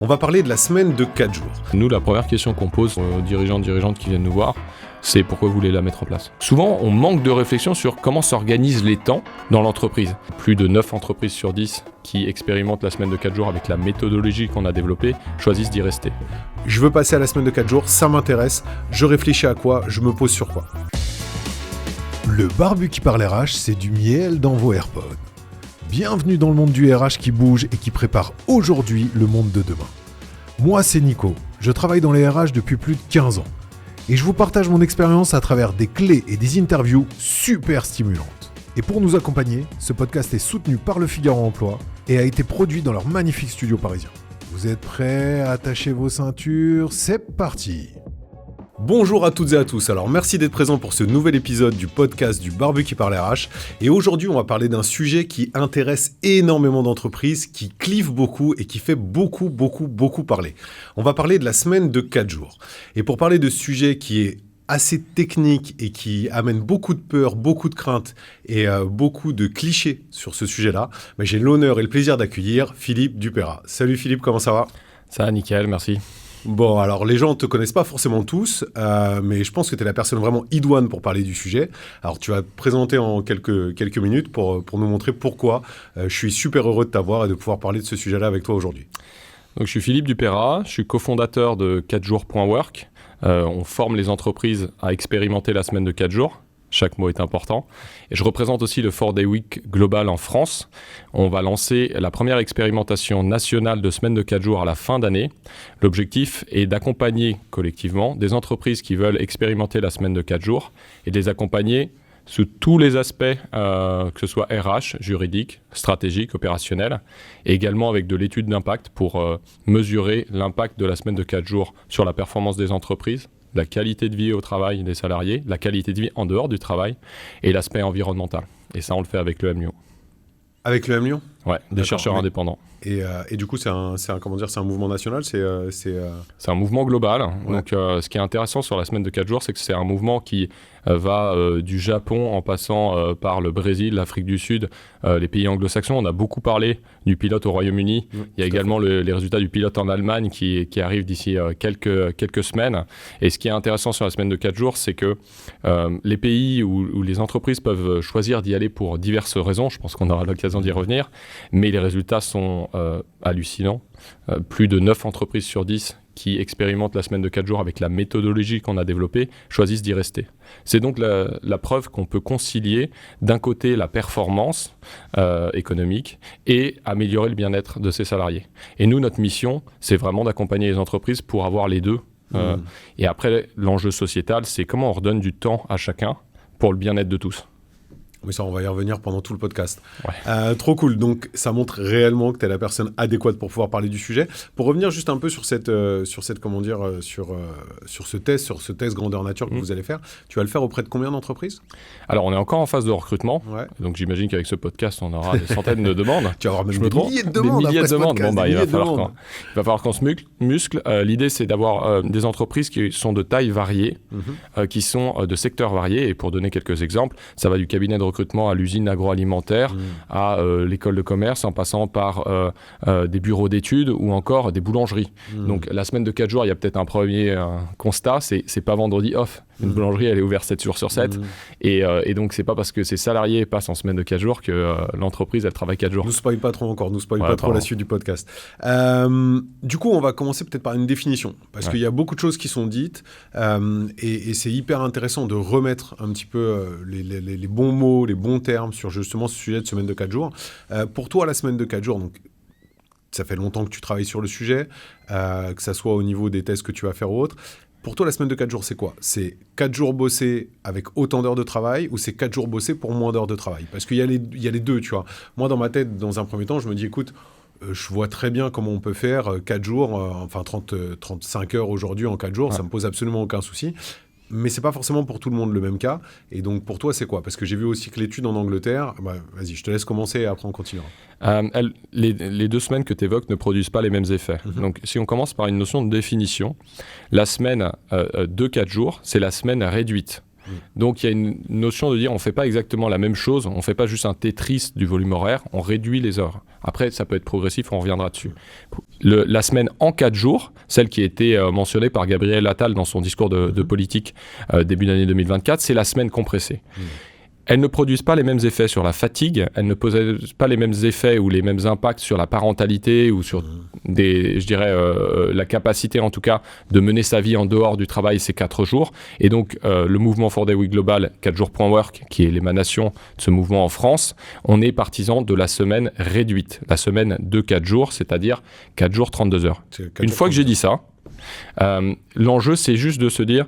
On va parler de la semaine de 4 jours. Nous, la première question qu'on pose aux dirigeantes qui viennent nous voir, c'est pourquoi vous voulez la mettre en place. Souvent, on manque de réflexion sur comment s'organisent les temps dans l'entreprise. Plus de 9 entreprises sur 10 qui expérimentent la semaine de 4 jours avec la méthodologie qu'on a développée choisissent d'y rester. Je veux passer à la semaine de 4 jours, ça m'intéresse, je réfléchis à quoi, je me pose sur quoi. Le barbu qui parle RH, c'est du miel dans vos AirPods. Bienvenue dans le monde du RH qui bouge et qui prépare aujourd'hui le monde de demain. Moi, c'est Nico, je travaille dans les RH depuis plus de 15 ans. Et je vous partage mon expérience à travers des clés et des interviews super stimulantes. Et pour nous accompagner, ce podcast est soutenu par Le Figaro Emploi et a été produit dans leur magnifique studio parisien. Vous êtes prêts à attacher vos ceintures? C'est parti! Bonjour à toutes et à tous, alors merci d'être présents pour ce nouvel épisode du podcast du Barbu qui parle RH. Et aujourd'hui, on va parler d'un sujet qui intéresse énormément d'entreprises, qui clive beaucoup et qui fait beaucoup parler. On va parler de la semaine de 4 jours. Et pour parler de ce sujet qui est assez technique et qui amène beaucoup de peur, beaucoup de crainte et beaucoup de clichés sur ce sujet-là, j'ai l'honneur et le plaisir d'accueillir Philippe Dupeyrat. Salut Philippe, comment ça va ? Ça va, nickel, merci. Bon, alors les gens ne te connaissent pas forcément tous, mais je pense que tu es la personne vraiment idoine pour parler du sujet. Alors tu vas te présenter en quelques minutes pour nous montrer pourquoi je suis super heureux de t'avoir et de pouvoir parler de ce sujet-là avec toi aujourd'hui. Donc, je suis Philippe Dupeyrat, je suis cofondateur de 4jours.work. On forme les entreprises à expérimenter la semaine de 4 jours. Chaque mot est important. Et je représente aussi le 4 Day Week global en France. On va lancer la première expérimentation nationale de semaine de 4 jours à la fin d'année. L'objectif est d'accompagner collectivement des entreprises qui veulent expérimenter la semaine de 4 jours et de les accompagner sous tous les aspects, que ce soit RH, juridique, stratégique, opérationnel, et également avec de l'étude d'impact pour mesurer l'impact de la semaine de 4 jours sur la performance des entreprises, la qualité de vie au travail des salariés, la qualité de vie en dehors du travail et l'aspect environnemental. Et ça, on le fait avec le M-Lyon. Avec le M-Lyon ? Ouais, des chercheurs indépendants. Et du coup, c'est un mouvement national, c'est un mouvement global. Ouais. Donc, ce qui est intéressant sur la semaine de 4 jours, c'est que c'est un mouvement qui va du Japon en passant par le Brésil, l'Afrique du Sud, les pays anglo-saxons. On a beaucoup parlé du pilote au Royaume-Uni. Il y a également les résultats du pilote en Allemagne qui arrivent d'ici quelques semaines. Et ce qui est intéressant sur la semaine de 4 jours, c'est que les pays où les entreprises peuvent choisir d'y aller pour diverses raisons, je pense qu'on aura l'occasion d'y revenir, mais les résultats sont hallucinants. Plus de 9 entreprises sur 10 qui expérimentent la semaine de 4 jours avec la méthodologie qu'on a développée choisissent d'y rester. C'est donc la preuve qu'on peut concilier d'un côté la performance économique et améliorer le bien-être de ses salariés. Et nous, notre mission, c'est vraiment d'accompagner les entreprises pour avoir les deux. Et après, l'enjeu sociétal, c'est comment on redonne du temps à chacun pour le bien-être de tous. Oui, ça, on va y revenir pendant tout le podcast. Ouais. Trop cool. Donc, ça montre réellement que tu es la personne adéquate pour pouvoir parler du sujet. Pour revenir juste un peu sur sur ce test grandeur nature que vous allez faire, tu vas le faire auprès de combien d'entreprises ? Alors, on est encore en phase de recrutement. Ouais. Donc, j'imagine qu'avec ce podcast, on aura des centaines de demandes. Tu vas avoir même des milliers de demandes. Des milliers de demandes. Podcast, Bon, il va falloir qu'on se muscle. L'idée, c'est d'avoir des entreprises qui sont de taille variée, qui sont de secteurs variés. Et pour donner quelques exemples, ça va du cabinet de recrutement à l'usine agroalimentaire, à l'école de commerce, en passant par des bureaux d'études ou encore des boulangeries. Donc la semaine de 4 jours, il y a peut-être un premier constat, c'est pas vendredi off. Une boulangerie, elle est ouverte 7 jours sur 7. Et donc, c'est pas parce que ses salariés passent en semaine de 4 jours que l'entreprise, elle travaille 4 jours. Nous spoil pas trop encore, trop la suite du podcast. Du coup, on va commencer peut-être par une définition, parce qu'il y a beaucoup de choses qui sont dites, et c'est hyper intéressant de remettre un petit peu les bons mots, les bons termes sur justement ce sujet de semaine de 4 jours. Pour toi, la semaine de 4 jours, donc, ça fait longtemps que tu travailles sur le sujet, que ça soit au niveau des tests que tu vas faire ou autre. Pour toi, la semaine de 4 jours, c'est quoi ? C'est 4 jours bossés avec autant d'heures de travail ou c'est 4 jours bossés pour moins d'heures de travail ? Parce qu'il y a les deux, tu vois. Moi, dans ma tête, dans un premier temps, je me dis, écoute, je vois très bien comment on peut faire 4 jours, 35 heures aujourd'hui en 4 jours, ça me pose absolument aucun souci. Mais c'est pas forcément pour tout le monde le même cas. Et donc, pour toi, c'est quoi ? Parce que j'ai vu aussi que l'étude en Angleterre... vas-y, je te laisse commencer et après on continuera. Les 2 semaines que tu évoques ne produisent pas les mêmes effets. Donc, si on commence par une notion de définition, la semaine de 4 jours, c'est la semaine réduite. Donc il y a une notion de dire on ne fait pas exactement la même chose, on ne fait pas juste un Tetris du volume horaire, on réduit les heures. Après, ça peut être progressif, on reviendra dessus. La semaine en 4 jours, celle qui a été mentionnée par Gabriel Attal dans son discours de politique début d'année 2024, c'est la semaine compressée. Elles ne produisent pas les mêmes effets sur la fatigue, elles ne posent pas les mêmes effets ou les mêmes impacts sur la parentalité ou sur la capacité en tout cas de mener sa vie en dehors du travail ces 4 jours. Et donc le mouvement 4-Day Week Global, 4 jours.work, qui est l'émanation de ce mouvement en France, on est partisan de la semaine réduite, la semaine de 4 jours, c'est-à-dire 4 jours 32 heures. Une fois que j'ai dit ça, l'enjeu, c'est juste de se dire,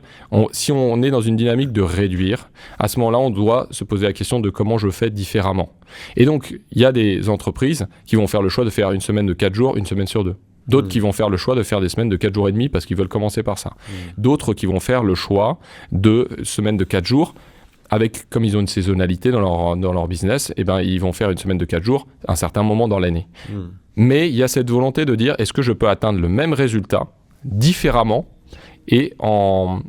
si on est dans une dynamique de réduire, à ce moment-là, on doit se poser la question de comment je fais différemment. Et donc, il y a des entreprises qui vont faire le choix de faire une semaine de 4 jours, une semaine sur 2. D'autres qui vont faire le choix de faire des semaines de 4 jours et demi parce qu'ils veulent commencer par ça. D'autres qui vont faire le choix de semaines de 4 jours avec, comme ils ont une saisonnalité dans leur business, ils vont faire une semaine de 4 jours à un certain moment dans l'année. Mais il y a cette volonté de dire, est-ce que je peux atteindre le même résultat différemment et en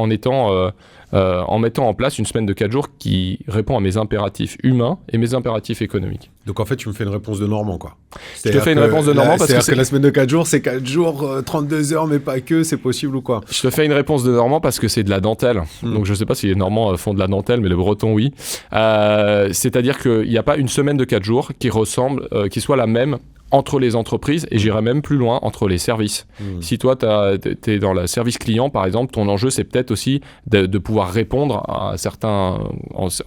mettant en place une semaine de 4 jours qui répond à mes impératifs humains et mes impératifs économiques. Donc en fait, tu me fais une réponse de Normand, quoi. Je te fais une réponse de Normand parce que la semaine de 4 jours, c'est 4 jours, 32 heures, mais pas que, c'est possible ou quoi? Je te fais une réponse de Normand parce que c'est de la dentelle. Donc je sais pas si les Normands font de la dentelle, mais les Bretons, oui. C'est-à-dire qu'il n'y a pas une semaine de 4 jours qui ressemble, qui soit la même entre les entreprises, et j'irai même plus loin, entre les services. Si toi, tu es dans le service client, par exemple, ton enjeu, c'est peut-être aussi de pouvoir répondre à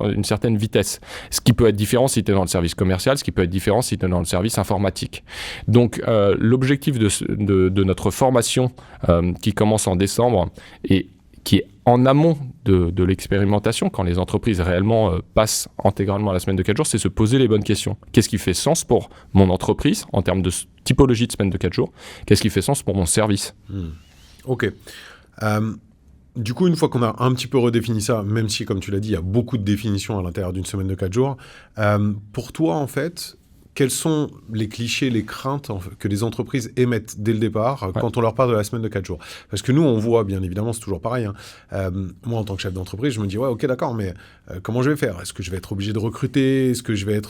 une certaine vitesse. Ce qui peut être différent si tu es dans le service commercial, ce qui peut être différent si tu es dans le service informatique. Donc, l'objectif de notre formation qui commence en décembre et qui est en amont de l'expérimentation, quand les entreprises réellement passent intégralement à la semaine de 4 jours, c'est se poser les bonnes questions. Qu'est-ce qui fait sens pour mon entreprise en termes de typologie de semaine de 4 jours? Qu'est-ce qui fait sens pour mon service? Ok. Du coup, une fois qu'on a un petit peu redéfini ça, même si, comme tu l'as dit, il y a beaucoup de définitions à l'intérieur d'une semaine de 4 jours, pour toi, en fait, quels sont les clichés, les craintes que les entreprises émettent dès le départ quand on leur parle de la semaine de 4 jours? Parce que nous, on voit, bien évidemment, c'est toujours pareil. Moi, en tant que chef d'entreprise, je me dis, ouais, ok, d'accord, mais comment je vais faire? Est-ce que je vais être obligé de recruter? Est-ce que je vais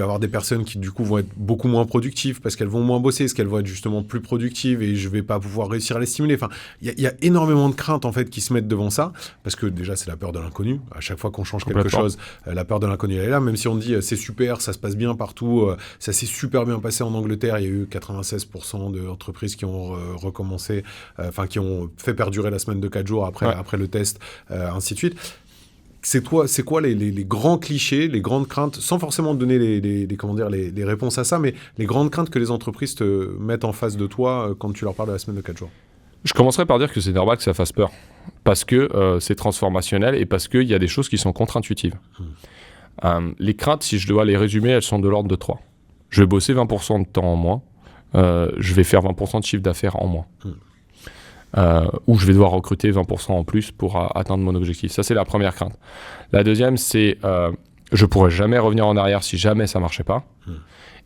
avoir des personnes qui, du coup, vont être beaucoup moins productives parce qu'elles vont moins bosser? Est-ce qu'elles vont être justement plus productives et je vais pas pouvoir réussir à les stimuler? Enfin, il y a énormément de craintes, en fait, qui se mettent devant ça parce que déjà, c'est la peur de l'inconnu. À chaque fois qu'on change quelque chose, la peur de l'inconnu, elle est là. Même si on dit, c'est super, ça se passe bien partout. Ça s'est super bien passé en Angleterre. Il y a eu 96% d'entreprises qui ont recommencé, qui ont fait perdurer la semaine de 4 jours après le test, ainsi de suite. C'est quoi les grands clichés, les grandes craintes, sans forcément donner les réponses à ça, mais les grandes craintes que les entreprises te mettent en face de toi quand tu leur parles de la semaine de 4 jours? Je commencerai par dire que c'est normal que ça fasse peur, parce que c'est transformationnel et parce qu'il y a des choses qui sont contre-intuitives. Les craintes, si je dois les résumer, elles sont de l'ordre de 3. Je vais bosser 20% de temps en moins, je vais faire 20% de chiffre d'affaires en moins. Ou je vais devoir recruter 20% en plus pour atteindre mon objectif. Ça, c'est la première crainte. La deuxième, c'est je pourrais jamais revenir en arrière si jamais ça marchait pas.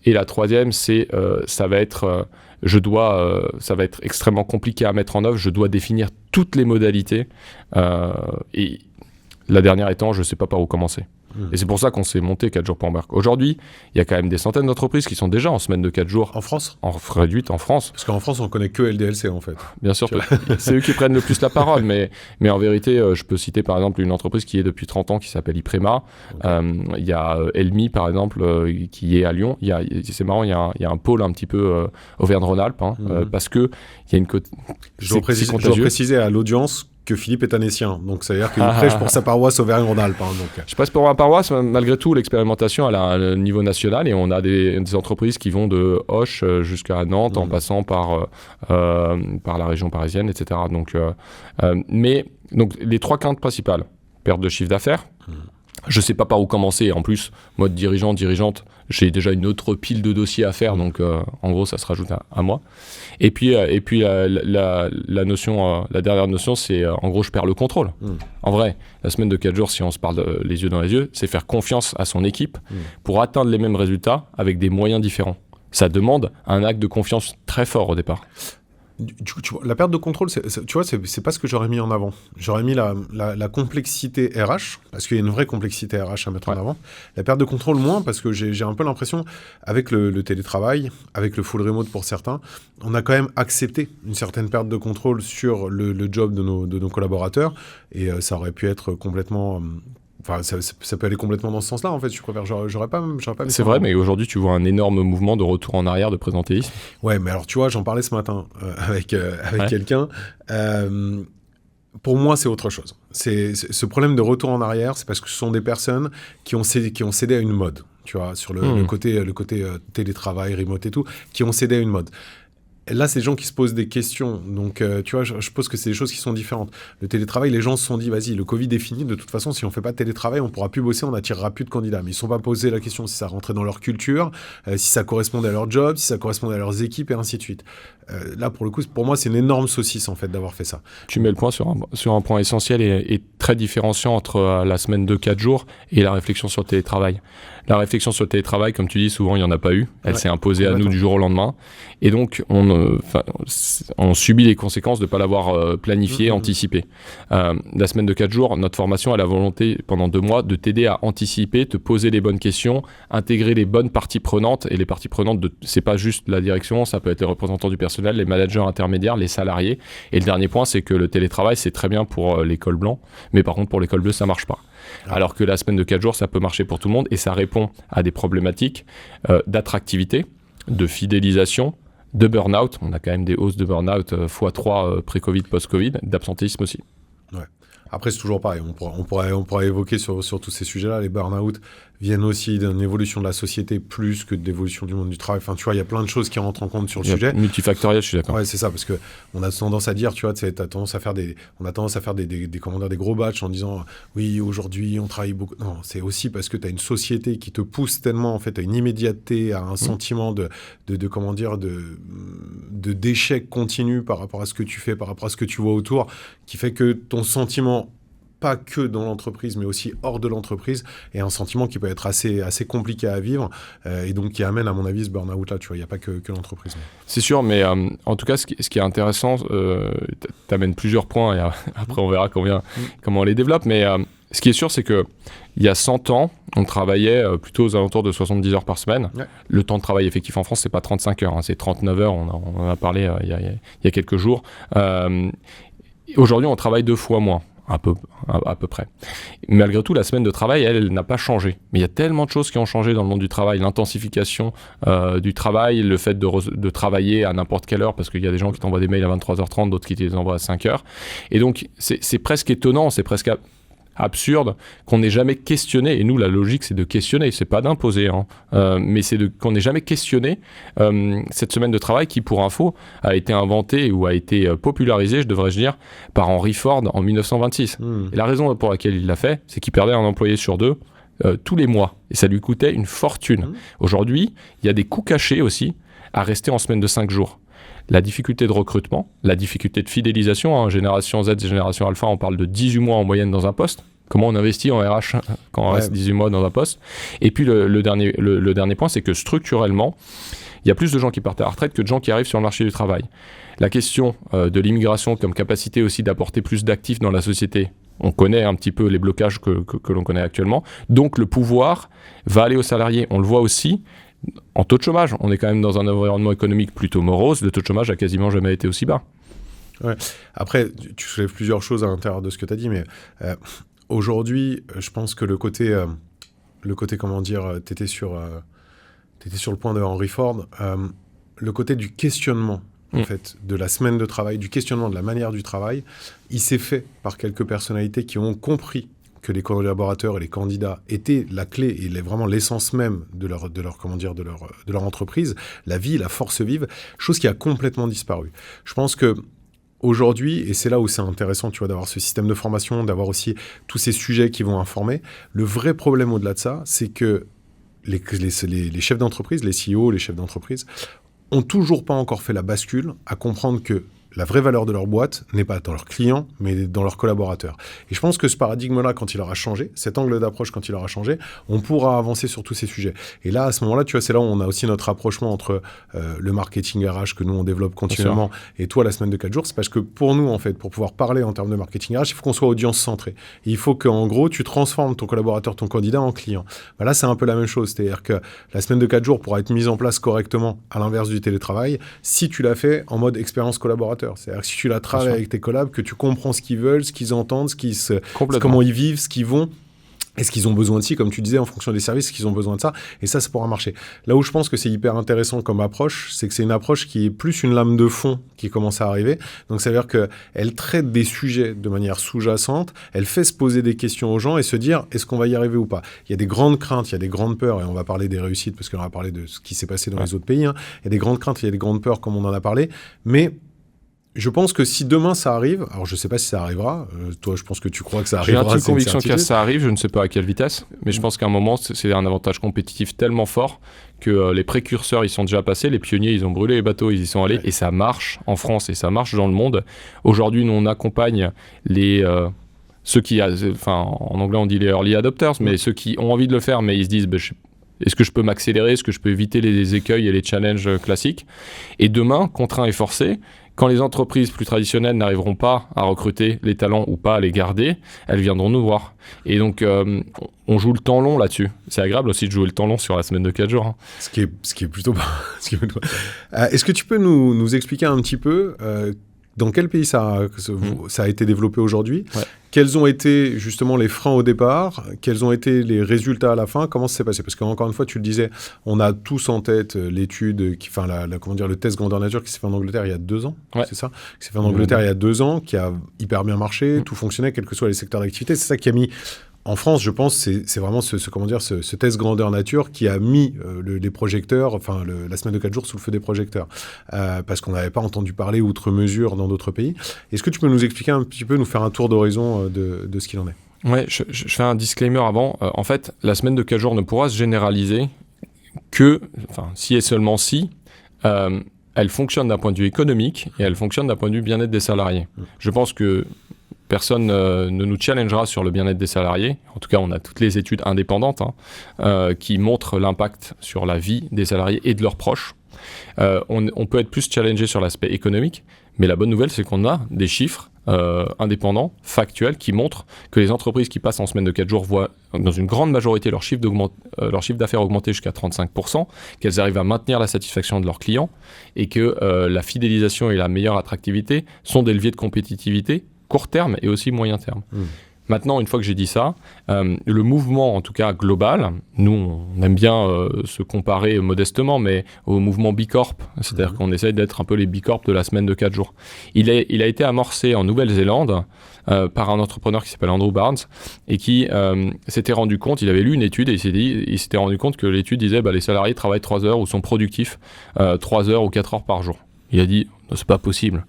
Et la troisième, c'est ça va être extrêmement compliqué à mettre en œuvre. Je dois définir toutes les modalités. Et la dernière étant, je sais pas par où commencer. Et c'est pour ça qu'on s'est monté 4 jours.work. Aujourd'hui, il y a quand même des centaines d'entreprises qui sont déjà en semaine de 4 jours. En France? En réduite en France. Parce qu'en France, on connaît que LDLC en fait. Bien sûr, c'est eux qui prennent le plus la parole. Mais en vérité, je peux citer par exemple une entreprise qui est depuis 30 ans qui s'appelle Iprema. Il y a Elmi par exemple qui est à Lyon. C'est marrant, il y a un pôle un petit peu Auvergne-Rhône-Alpes parce qu'il y a une côte. Je dois préciser à l'audience que Philippe est annécien, donc ça veut dire qu'il prêche pour sa paroisse Auvergne-Rhône-Alpes. Je passe pour ma paroisse, malgré tout, l'expérimentation elle a un niveau national et on a des entreprises qui vont de Auch jusqu'à Nantes en passant par la région parisienne, etc. Donc les 3 craintes principales, perte de chiffre d'affaires, je ne sais pas par où commencer, en plus, moi de dirigeante, j'ai déjà une autre pile de dossiers à faire, donc en gros ça se rajoute à moi. Et puis la dernière notion, c'est en gros je perds le contrôle. En vrai, la semaine de 4 jours, si on se parle les yeux dans les yeux, c'est faire confiance à son équipe pour atteindre les mêmes résultats avec des moyens différents. Ça demande un acte de confiance très fort au départ. Tu vois, la perte de contrôle, tu vois, c'est pas ce que j'aurais mis en avant. J'aurais mis la complexité RH, parce qu'il y a une vraie complexité RH à mettre en avant. La perte de contrôle, moins, parce que j'ai un peu l'impression, avec le télétravail, avec le full remote pour certains, on a quand même accepté une certaine perte de contrôle sur le job de nos collaborateurs, et ça aurait pu être complètement... Enfin, ça peut aller complètement dans ce sens-là, en fait. Je préfère, j'aurais pas mis C'est vrai, mais aujourd'hui, tu vois un énorme mouvement de retour en arrière de présentéisme. Ouais, mais alors, tu vois, j'en parlais ce matin avec quelqu'un. Pour moi, c'est autre chose. Ce problème de retour en arrière, c'est parce que ce sont des personnes qui ont cédé à une mode, tu vois, sur le côté télétravail, remote et tout, qui ont cédé à une mode. Là, c'est des gens qui se posent des questions. Donc, tu vois, je pense que c'est des choses qui sont différentes. Le télétravail, les gens se sont dit, vas-y, le Covid est fini. De toute façon, si on ne fait pas de télétravail, on ne pourra plus bosser, on n'attirera plus de candidats. Mais ils ne se sont pas posé la question si ça rentrait dans leur culture, si ça correspondait à leur job, si ça correspondait à leurs équipes, et ainsi de suite. Là, pour le coup, pour moi, c'est une énorme saucisse, en fait, d'avoir fait ça. Tu mets le point sur un point essentiel et très différenciant entre la semaine de 4 jours et la réflexion sur le télétravail. La réflexion sur le télétravail, comme tu dis, souvent, il n'y en a pas eu. Elle s'est imposée à nous du jour au lendemain. Et donc, on subit les conséquences de ne pas l'avoir planifié, anticipé. La semaine de 4 jours, notre formation a la volonté, pendant 2 mois, de t'aider à anticiper, te poser les bonnes questions, intégrer les bonnes parties prenantes. Et les parties prenantes, c'est pas juste la direction, ça peut être les représentants du personnel, les managers intermédiaires, les salariés. Et le dernier point, c'est que le télétravail, c'est très bien pour les cols blancs. Mais par contre, pour les cols bleus, ça ne marche pas. Alors que la semaine de 4 jours, ça peut marcher pour tout le monde et ça répond à des problématiques d'attractivité, de fidélisation, de burn-out. On a quand même des hausses de burn-out x3 pré-Covid, post-Covid, d'absentéisme aussi. Ouais. Après, c'est toujours pareil. On pourra évoquer sur tous ces sujets-là. Les burn-out viennent aussi d'une évolution de la société plus que de l'évolution du monde du travail. Enfin, tu vois, il y a plein de choses qui rentrent en compte sur le sujet. Multifactoriel, je suis d'accord. Ouais, c'est ça, parce qu'on a tendance à dire, tu vois, on a tendance à faire des gros batchs en disant, oui, aujourd'hui, on travaille beaucoup. Non, c'est aussi parce que tu as une société qui te pousse tellement, en fait, à une immédiateté, à un sentiment de d'échec continu par rapport à ce que tu fais, par rapport à ce que tu vois autour, qui fait que ton sentiment, pas que dans l'entreprise, mais aussi hors de l'entreprise, est un sentiment qui peut être assez compliqué à vivre, et donc qui amène, à mon avis, ce burn-out-là. Tu vois, il n'y a pas que l'entreprise. C'est sûr, mais en tout cas, ce qui est intéressant, tu amènes plusieurs points, et après on verra comment on les développe, mais ce qui est sûr, c'est qu'il y a 100 ans, on travaillait plutôt aux alentours de 70 heures par semaine. Ouais. Le temps de travail effectif en France, c'est pas 35 heures, hein, c'est 39 heures, on en a parlé il y a quelques jours. Aujourd'hui, on travaille 2 fois moins. À peu près. Malgré tout, la semaine de travail, elle n'a pas changé. Mais il y a tellement de choses qui ont changé dans le monde du travail. L'intensification du travail, le fait de travailler à n'importe quelle heure, parce qu'il y a des gens qui t'envoient des mails à 23h30, d'autres qui te les envoient à 5h. Et donc, c'est presque étonnant, c'est presque absurde qu'on n'ait jamais questionné, et nous la logique c'est de questionner, c'est pas d'imposer, hein, mais c'est qu'on n'ait jamais questionné cette semaine de travail qui, pour info, a été inventée ou a été popularisée, devrais-je dire, par Henry Ford en 1926. Et la raison pour laquelle il l'a fait, c'est qu'il perdait un employé sur 2 tous les mois, et ça lui coûtait une fortune. Aujourd'hui, il y a des coûts cachés aussi à rester en semaine de 5 jours. La difficulté de recrutement, la difficulté de fidélisation, hein, génération Z et génération Alpha, on parle de 18 mois en moyenne dans un poste. Comment on investit en RH quand on reste 18 mois dans un poste. Et puis le dernier point, c'est que structurellement, il y a plus de gens qui partent à la retraite que de gens qui arrivent sur le marché du travail. La question de l'immigration comme capacité aussi d'apporter plus d'actifs dans la société, on connaît un petit peu les blocages que l'on connaît actuellement. Donc le pouvoir va aller aux salariés. On le voit aussi en taux de chômage. On est quand même dans un environnement économique plutôt morose. Le taux de chômage a quasiment jamais été aussi bas. Ouais. Après, tu soulèves plusieurs choses à l'intérieur de ce que tu as dit, mais aujourd'hui, je pense que le côté comment dire, t'étais sur le point de Henry Ford, le côté du questionnement, en fait, de la semaine de travail, du questionnement de la manière du travail, il s'est fait par quelques personnalités qui ont compris que les collaborateurs et les candidats étaient la clé et vraiment l'essence même de leur entreprise, la vie, la force vive, chose qui a complètement disparu. Je pense que aujourd'hui, et c'est là où c'est intéressant, tu vois, d'avoir ce système de formation, d'avoir aussi tous ces sujets qui vont informer, le vrai problème au-delà de ça, c'est que les chefs d'entreprise, les CEO, les chefs d'entreprise, ont toujours pas encore fait la bascule à comprendre que la vraie valeur de leur boîte n'est pas dans leurs clients, mais dans leurs collaborateurs. Et je pense que ce paradigme-là, quand il aura changé, cet angle d'approche, quand il aura changé, on pourra avancer sur tous ces sujets. Et là, à ce moment-là, tu vois, c'est là où on a aussi notre rapprochement entre le marketing RH que nous, on développe continuellement et toi, la semaine de 4 jours. C'est parce que pour nous, en fait, pour pouvoir parler en termes de marketing RH, il faut qu'on soit audience-centré. Et il faut qu'en gros, tu transformes ton collaborateur, ton candidat en client. Là, c'est un peu la même chose. C'est-à-dire que la semaine de 4 jours pourra être mise en place correctement à l'inverse du télétravail si tu l'as fait en mode expérience collaborateur. C'est-à-dire que si tu la travailles avec tes collabs, que tu comprends ce qu'ils veulent, ce qu'ils entendent, comment ils vivent, ce qu'ils vont, et ce qu'ils ont besoin de ci, comme tu disais, en fonction des services, ce qu'ils ont besoin de ça, et ça pourra marcher. Là où je pense que c'est hyper intéressant comme approche, c'est que c'est une approche qui est plus une lame de fond qui commence à arriver. Donc ça veut dire qu'elle traite des sujets de manière sous-jacente, elle fait se poser des questions aux gens et se dire, est-ce qu'on va y arriver ou pas? Il y a des grandes craintes, il y a des grandes peurs, et on va parler des réussites, parce qu'on va parler de ce qui s'est passé dans les autres pays. Il y a des grandes craintes, il y a des grandes peurs, comme on en a parlé, mais je pense que si demain ça arrive, alors je ne sais pas si ça arrivera, toi je pense que tu crois que ça arrivera. J'ai une conviction que ça arrive, je ne sais pas à quelle vitesse, mais je pense qu'à un moment c'est un avantage compétitif tellement fort que les précurseurs ils sont déjà passés, les pionniers ils ont brûlé les bateaux, ils y sont allés et ça marche en France et ça marche dans le monde. Aujourd'hui nous on accompagne ceux qui, en anglais on dit les early adopters, mais ceux qui ont envie de le faire mais ils se disent est-ce que je peux m'accélérer, est-ce que je peux éviter les écueils et les challenges classiques. Et demain, contraint et forcé, quand les entreprises plus traditionnelles n'arriveront pas à recruter les talents ou pas à les garder, elles viendront nous voir. Et donc, on joue le temps long là-dessus. C'est agréable aussi de jouer le temps long sur la semaine de 4 jours. Hein. Ce qui est plutôt... Est-ce que tu peux nous expliquer un petit peu dans quel pays ça a été développé aujourd'hui? Quels ont été justement les freins au départ? Quels ont été les résultats à la fin? Comment ça s'est passé? Parce qu'encore une fois, tu le disais, on a tous en tête l'étude, le test grandeur nature qui s'est fait en Angleterre il y a 2 ans. C'est ça? Qui s'est fait en Angleterre il y a 2 ans, qui a hyper bien marché, tout fonctionnait, quels que soient les secteurs d'activité. C'est ça qui a mis... En France, je pense, c'est vraiment ce test grandeur nature qui a mis les projecteurs, la semaine de 4 jours sous le feu des projecteurs, parce qu'on n'avait pas entendu parler outre mesure dans d'autres pays. Est-ce que tu peux nous expliquer un petit peu, nous faire un tour d'horizon de ce qu'il en est? Ouais, je fais un disclaimer avant. En fait, la semaine de 4 jours ne pourra se généraliser que, si et seulement si, elle fonctionne d'un point de vue économique et elle fonctionne d'un point de vue bien-être des salariés. Je pense que personne ne nous challengera sur le bien-être des salariés. En tout cas, on a toutes les études indépendantes qui montrent l'impact sur la vie des salariés et de leurs proches. On peut être plus challengé sur l'aspect économique, mais la bonne nouvelle, c'est qu'on a des chiffres indépendants, factuels, qui montrent que les entreprises qui passent en semaine de 4 jours voient dans une grande majorité leur chiffre d'affaires augmenter jusqu'à 35%, qu'elles arrivent à maintenir la satisfaction de leurs clients et que la fidélisation et la meilleure attractivité sont des leviers de compétitivité court terme et aussi moyen terme. Maintenant, une fois que j'ai dit ça, le mouvement, en tout cas global, nous, on aime bien se comparer modestement, mais au mouvement B Corp, c'est-à-dire qu'on essaye d'être un peu les B Corp de la semaine de 4 jours. Il a été amorcé en Nouvelle-Zélande par un entrepreneur qui s'appelle Andrew Barnes et qui s'était rendu compte, il avait lu une étude et il s'était rendu compte que l'étude disait les salariés travaillent 3 heures ou sont productifs 3 heures ou 4 heures par jour. Il a dit, c'est pas possible.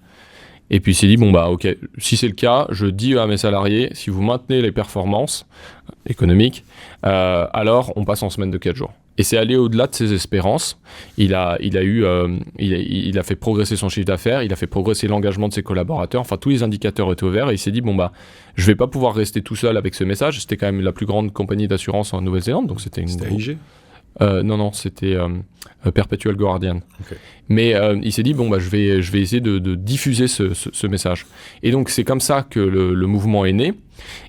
Et puis il s'est dit, ok, si c'est le cas, je dis à mes salariés, si vous maintenez les performances économiques, alors on passe en semaine de 4 jours. Et c'est allé au-delà de ses espérances. Il a fait progresser son chiffre d'affaires, il a fait progresser l'engagement de ses collaborateurs, tous les indicateurs étaient au vert et il s'est dit, je vais pas pouvoir rester tout seul avec ce message. C'était quand même la plus grande compagnie d'assurance en Nouvelle-Zélande, donc c'était AIG? Non, c'était Perpetual Guardian. Okay. Mais il s'est dit, je vais essayer de diffuser ce message. Et donc, c'est comme ça que le mouvement est né.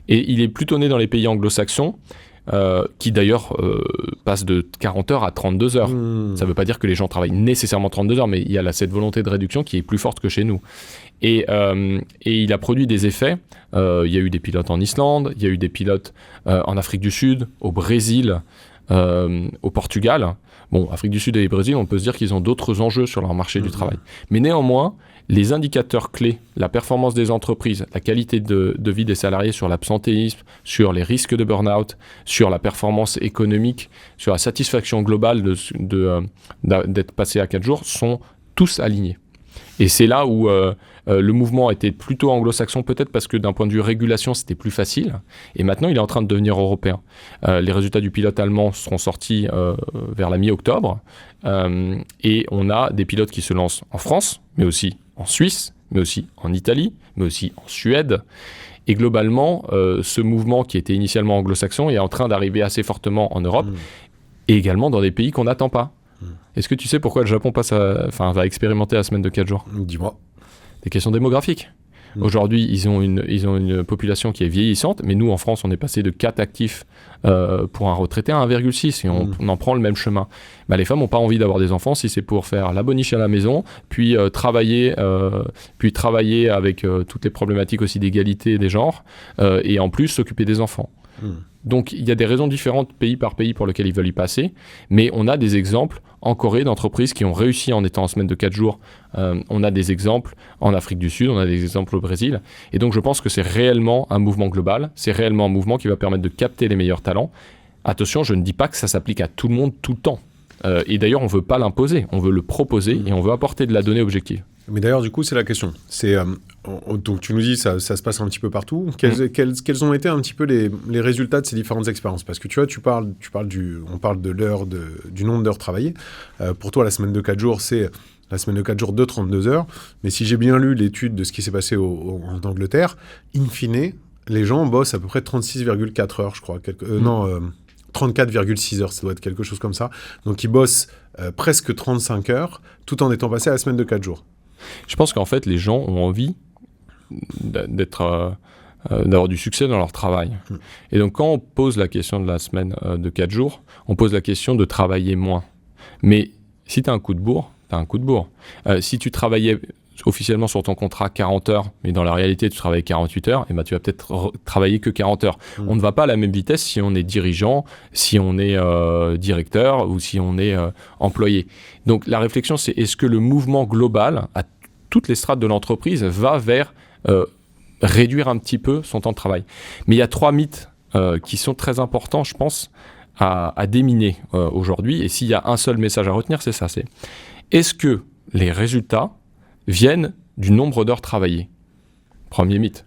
Et il est plutôt né dans les pays anglo-saxons, qui d'ailleurs passent de 40 heures à 32 heures. Ça ne veut pas dire que les gens travaillent nécessairement 32 heures, mais il y a cette volonté de réduction qui est plus forte que chez nous. Et il a produit des effets. Il y a eu des pilotes en Islande, il y a eu des pilotes en Afrique du Sud, au Brésil, au Portugal. Afrique du Sud et Brésil, on peut se dire qu'ils ont d'autres enjeux sur leur marché du travail. Mais néanmoins, les indicateurs clés, la performance des entreprises, la qualité de vie des salariés sur l'absentéisme, sur les risques de burn-out, sur la performance économique, sur la satisfaction globale d'être passé à 4 jours, sont tous alignés. Et c'est là où le mouvement était plutôt anglo-saxon, peut-être parce que d'un point de vue régulation, c'était plus facile. Et maintenant, il est en train de devenir européen. Les résultats du pilote allemand seront sortis vers la mi-octobre. Et on a des pilotes qui se lancent en France, mais aussi en Suisse mais aussi en Italie, mais aussi en Suède. Et globalement, ce mouvement qui était initialement anglo-saxon est en train d'arriver assez fortement en Europe et également dans des pays qu'on n'attend pas. Est-ce que tu sais pourquoi le Japon va expérimenter la semaine de 4 jours ? Dis-moi. Des questions démographiques. Aujourd'hui, ils ont une population qui est vieillissante, mais nous, en France, on est passé de 4 actifs pour un retraité à 1,6 et on en prend le même chemin. Les femmes n'ont pas envie d'avoir des enfants si c'est pour faire la boniche à la maison, puis travailler avec toutes les problématiques aussi d'égalité des genres, et en plus s'occuper des enfants. Donc, il y a des raisons différentes pays par pays pour lesquelles ils veulent y passer, mais on a des exemples en Corée d'entreprises qui ont réussi en étant en semaine de 4 jours. On a des exemples en Afrique du Sud, on a des exemples au Brésil. Et donc, je pense que c'est réellement un mouvement global, c'est réellement un mouvement qui va permettre de capter les meilleurs talents. Attention, je ne dis pas que ça s'applique à tout le monde tout le temps. Et d'ailleurs, on ne veut pas l'imposer, on veut le proposer et on veut apporter de la donnée objective. Mais d'ailleurs, du coup, c'est la question. Donc, tu nous dis ça se passe un petit peu partout. Quels ont été un petit peu les résultats de ces différentes expériences ? Parce que tu vois, on parle de du nombre d'heures travaillées. Pour toi, la semaine de 4 jours, c'est la semaine de 4 jours de 32 heures. Mais si j'ai bien lu l'étude de ce qui s'est passé en Angleterre, in fine, les gens bossent à peu près 36,4 heures, je crois. 34,6 heures, ça doit être quelque chose comme ça. Donc, ils bossent presque 35 heures, tout en étant passés à la semaine de 4 jours. Je pense qu'en fait, les gens ont envie d'avoir du succès dans leur travail. Et donc, quand on pose la question de la semaine de 4 jours, on pose la question de travailler moins. Mais si tu as un coup de bourre, tu as un coup de bourre. Si tu travaillais officiellement sur ton contrat 40 heures, mais dans la réalité, tu travailles 48 heures, et tu vas peut-être travailler que 40 heures. On ne va pas à la même vitesse si on est dirigeant, si on est directeur ou si on est employé. Donc, la réflexion, c'est est-ce que le mouvement global, à toutes les strates de l'entreprise, va vers réduire un petit peu son temps de travail. Mais il y a 3 mythes qui sont très importants, je pense, à déminer aujourd'hui. Et s'il y a un seul message à retenir, c'est ça. Est-ce que les résultats viennent du nombre d'heures travaillées ? Premier mythe.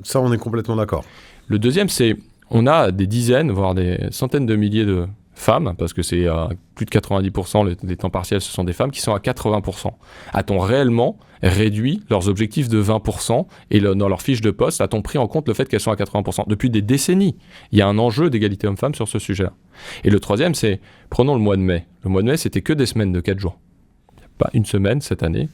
Ça, on est complètement d'accord. Le deuxième, c'est on a des dizaines, voire des centaines de milliers de femmes, parce que c'est plus de 90%, les temps partiels, ce sont des femmes, qui sont à 80%. A-t-on réellement réduit leurs objectifs de 20% et dans leur fiche de poste, a-t-on pris en compte le fait qu'elles sont à 80% ? Depuis des décennies, il y a un enjeu d'égalité homme-femme sur ce sujet-là. Et le troisième, c'est, prenons le mois de mai. Le mois de mai, c'était que des semaines de 4 jours. Pas une semaine cette année.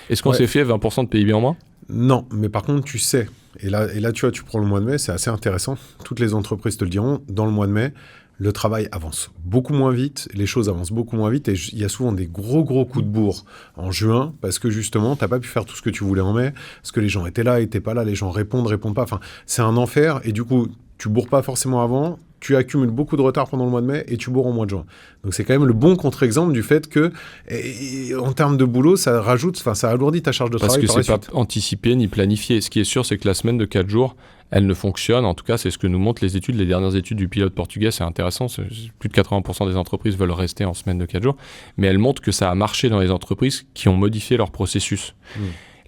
Est-ce qu'on s'est fait 20% de PIB en moins ? Non, mais par contre, tu sais, et là tu vois, tu prends le mois de mai, c'est assez intéressant. Toutes les entreprises te le diront, dans le mois de mai, le travail avance beaucoup moins vite, les choses avancent beaucoup moins vite, et il y a souvent des gros coups de bourre en juin, parce que justement, tu n'as pas pu faire tout ce que tu voulais en mai, parce que les gens étaient là, n'étaient pas là, les gens répondent pas. Enfin, c'est un enfer, et du coup, tu bourres pas forcément avant, tu accumules beaucoup de retard pendant le mois de mai, et tu bourres au mois de juin. Donc c'est quand même le bon contre-exemple du fait que, en termes de boulot, ça alourdit ta charge de travail. Parce que c'est pas anticipé ni planifié. Ce qui est sûr, c'est que la semaine de 4 jours, elle ne fonctionne. En tout cas, c'est ce que nous montrent les études. Les dernières études du pilote portugais, c'est intéressant. Plus de 80% des entreprises veulent rester en semaine de 4 jours. Mais elles montrent que ça a marché dans les entreprises qui ont modifié leur processus.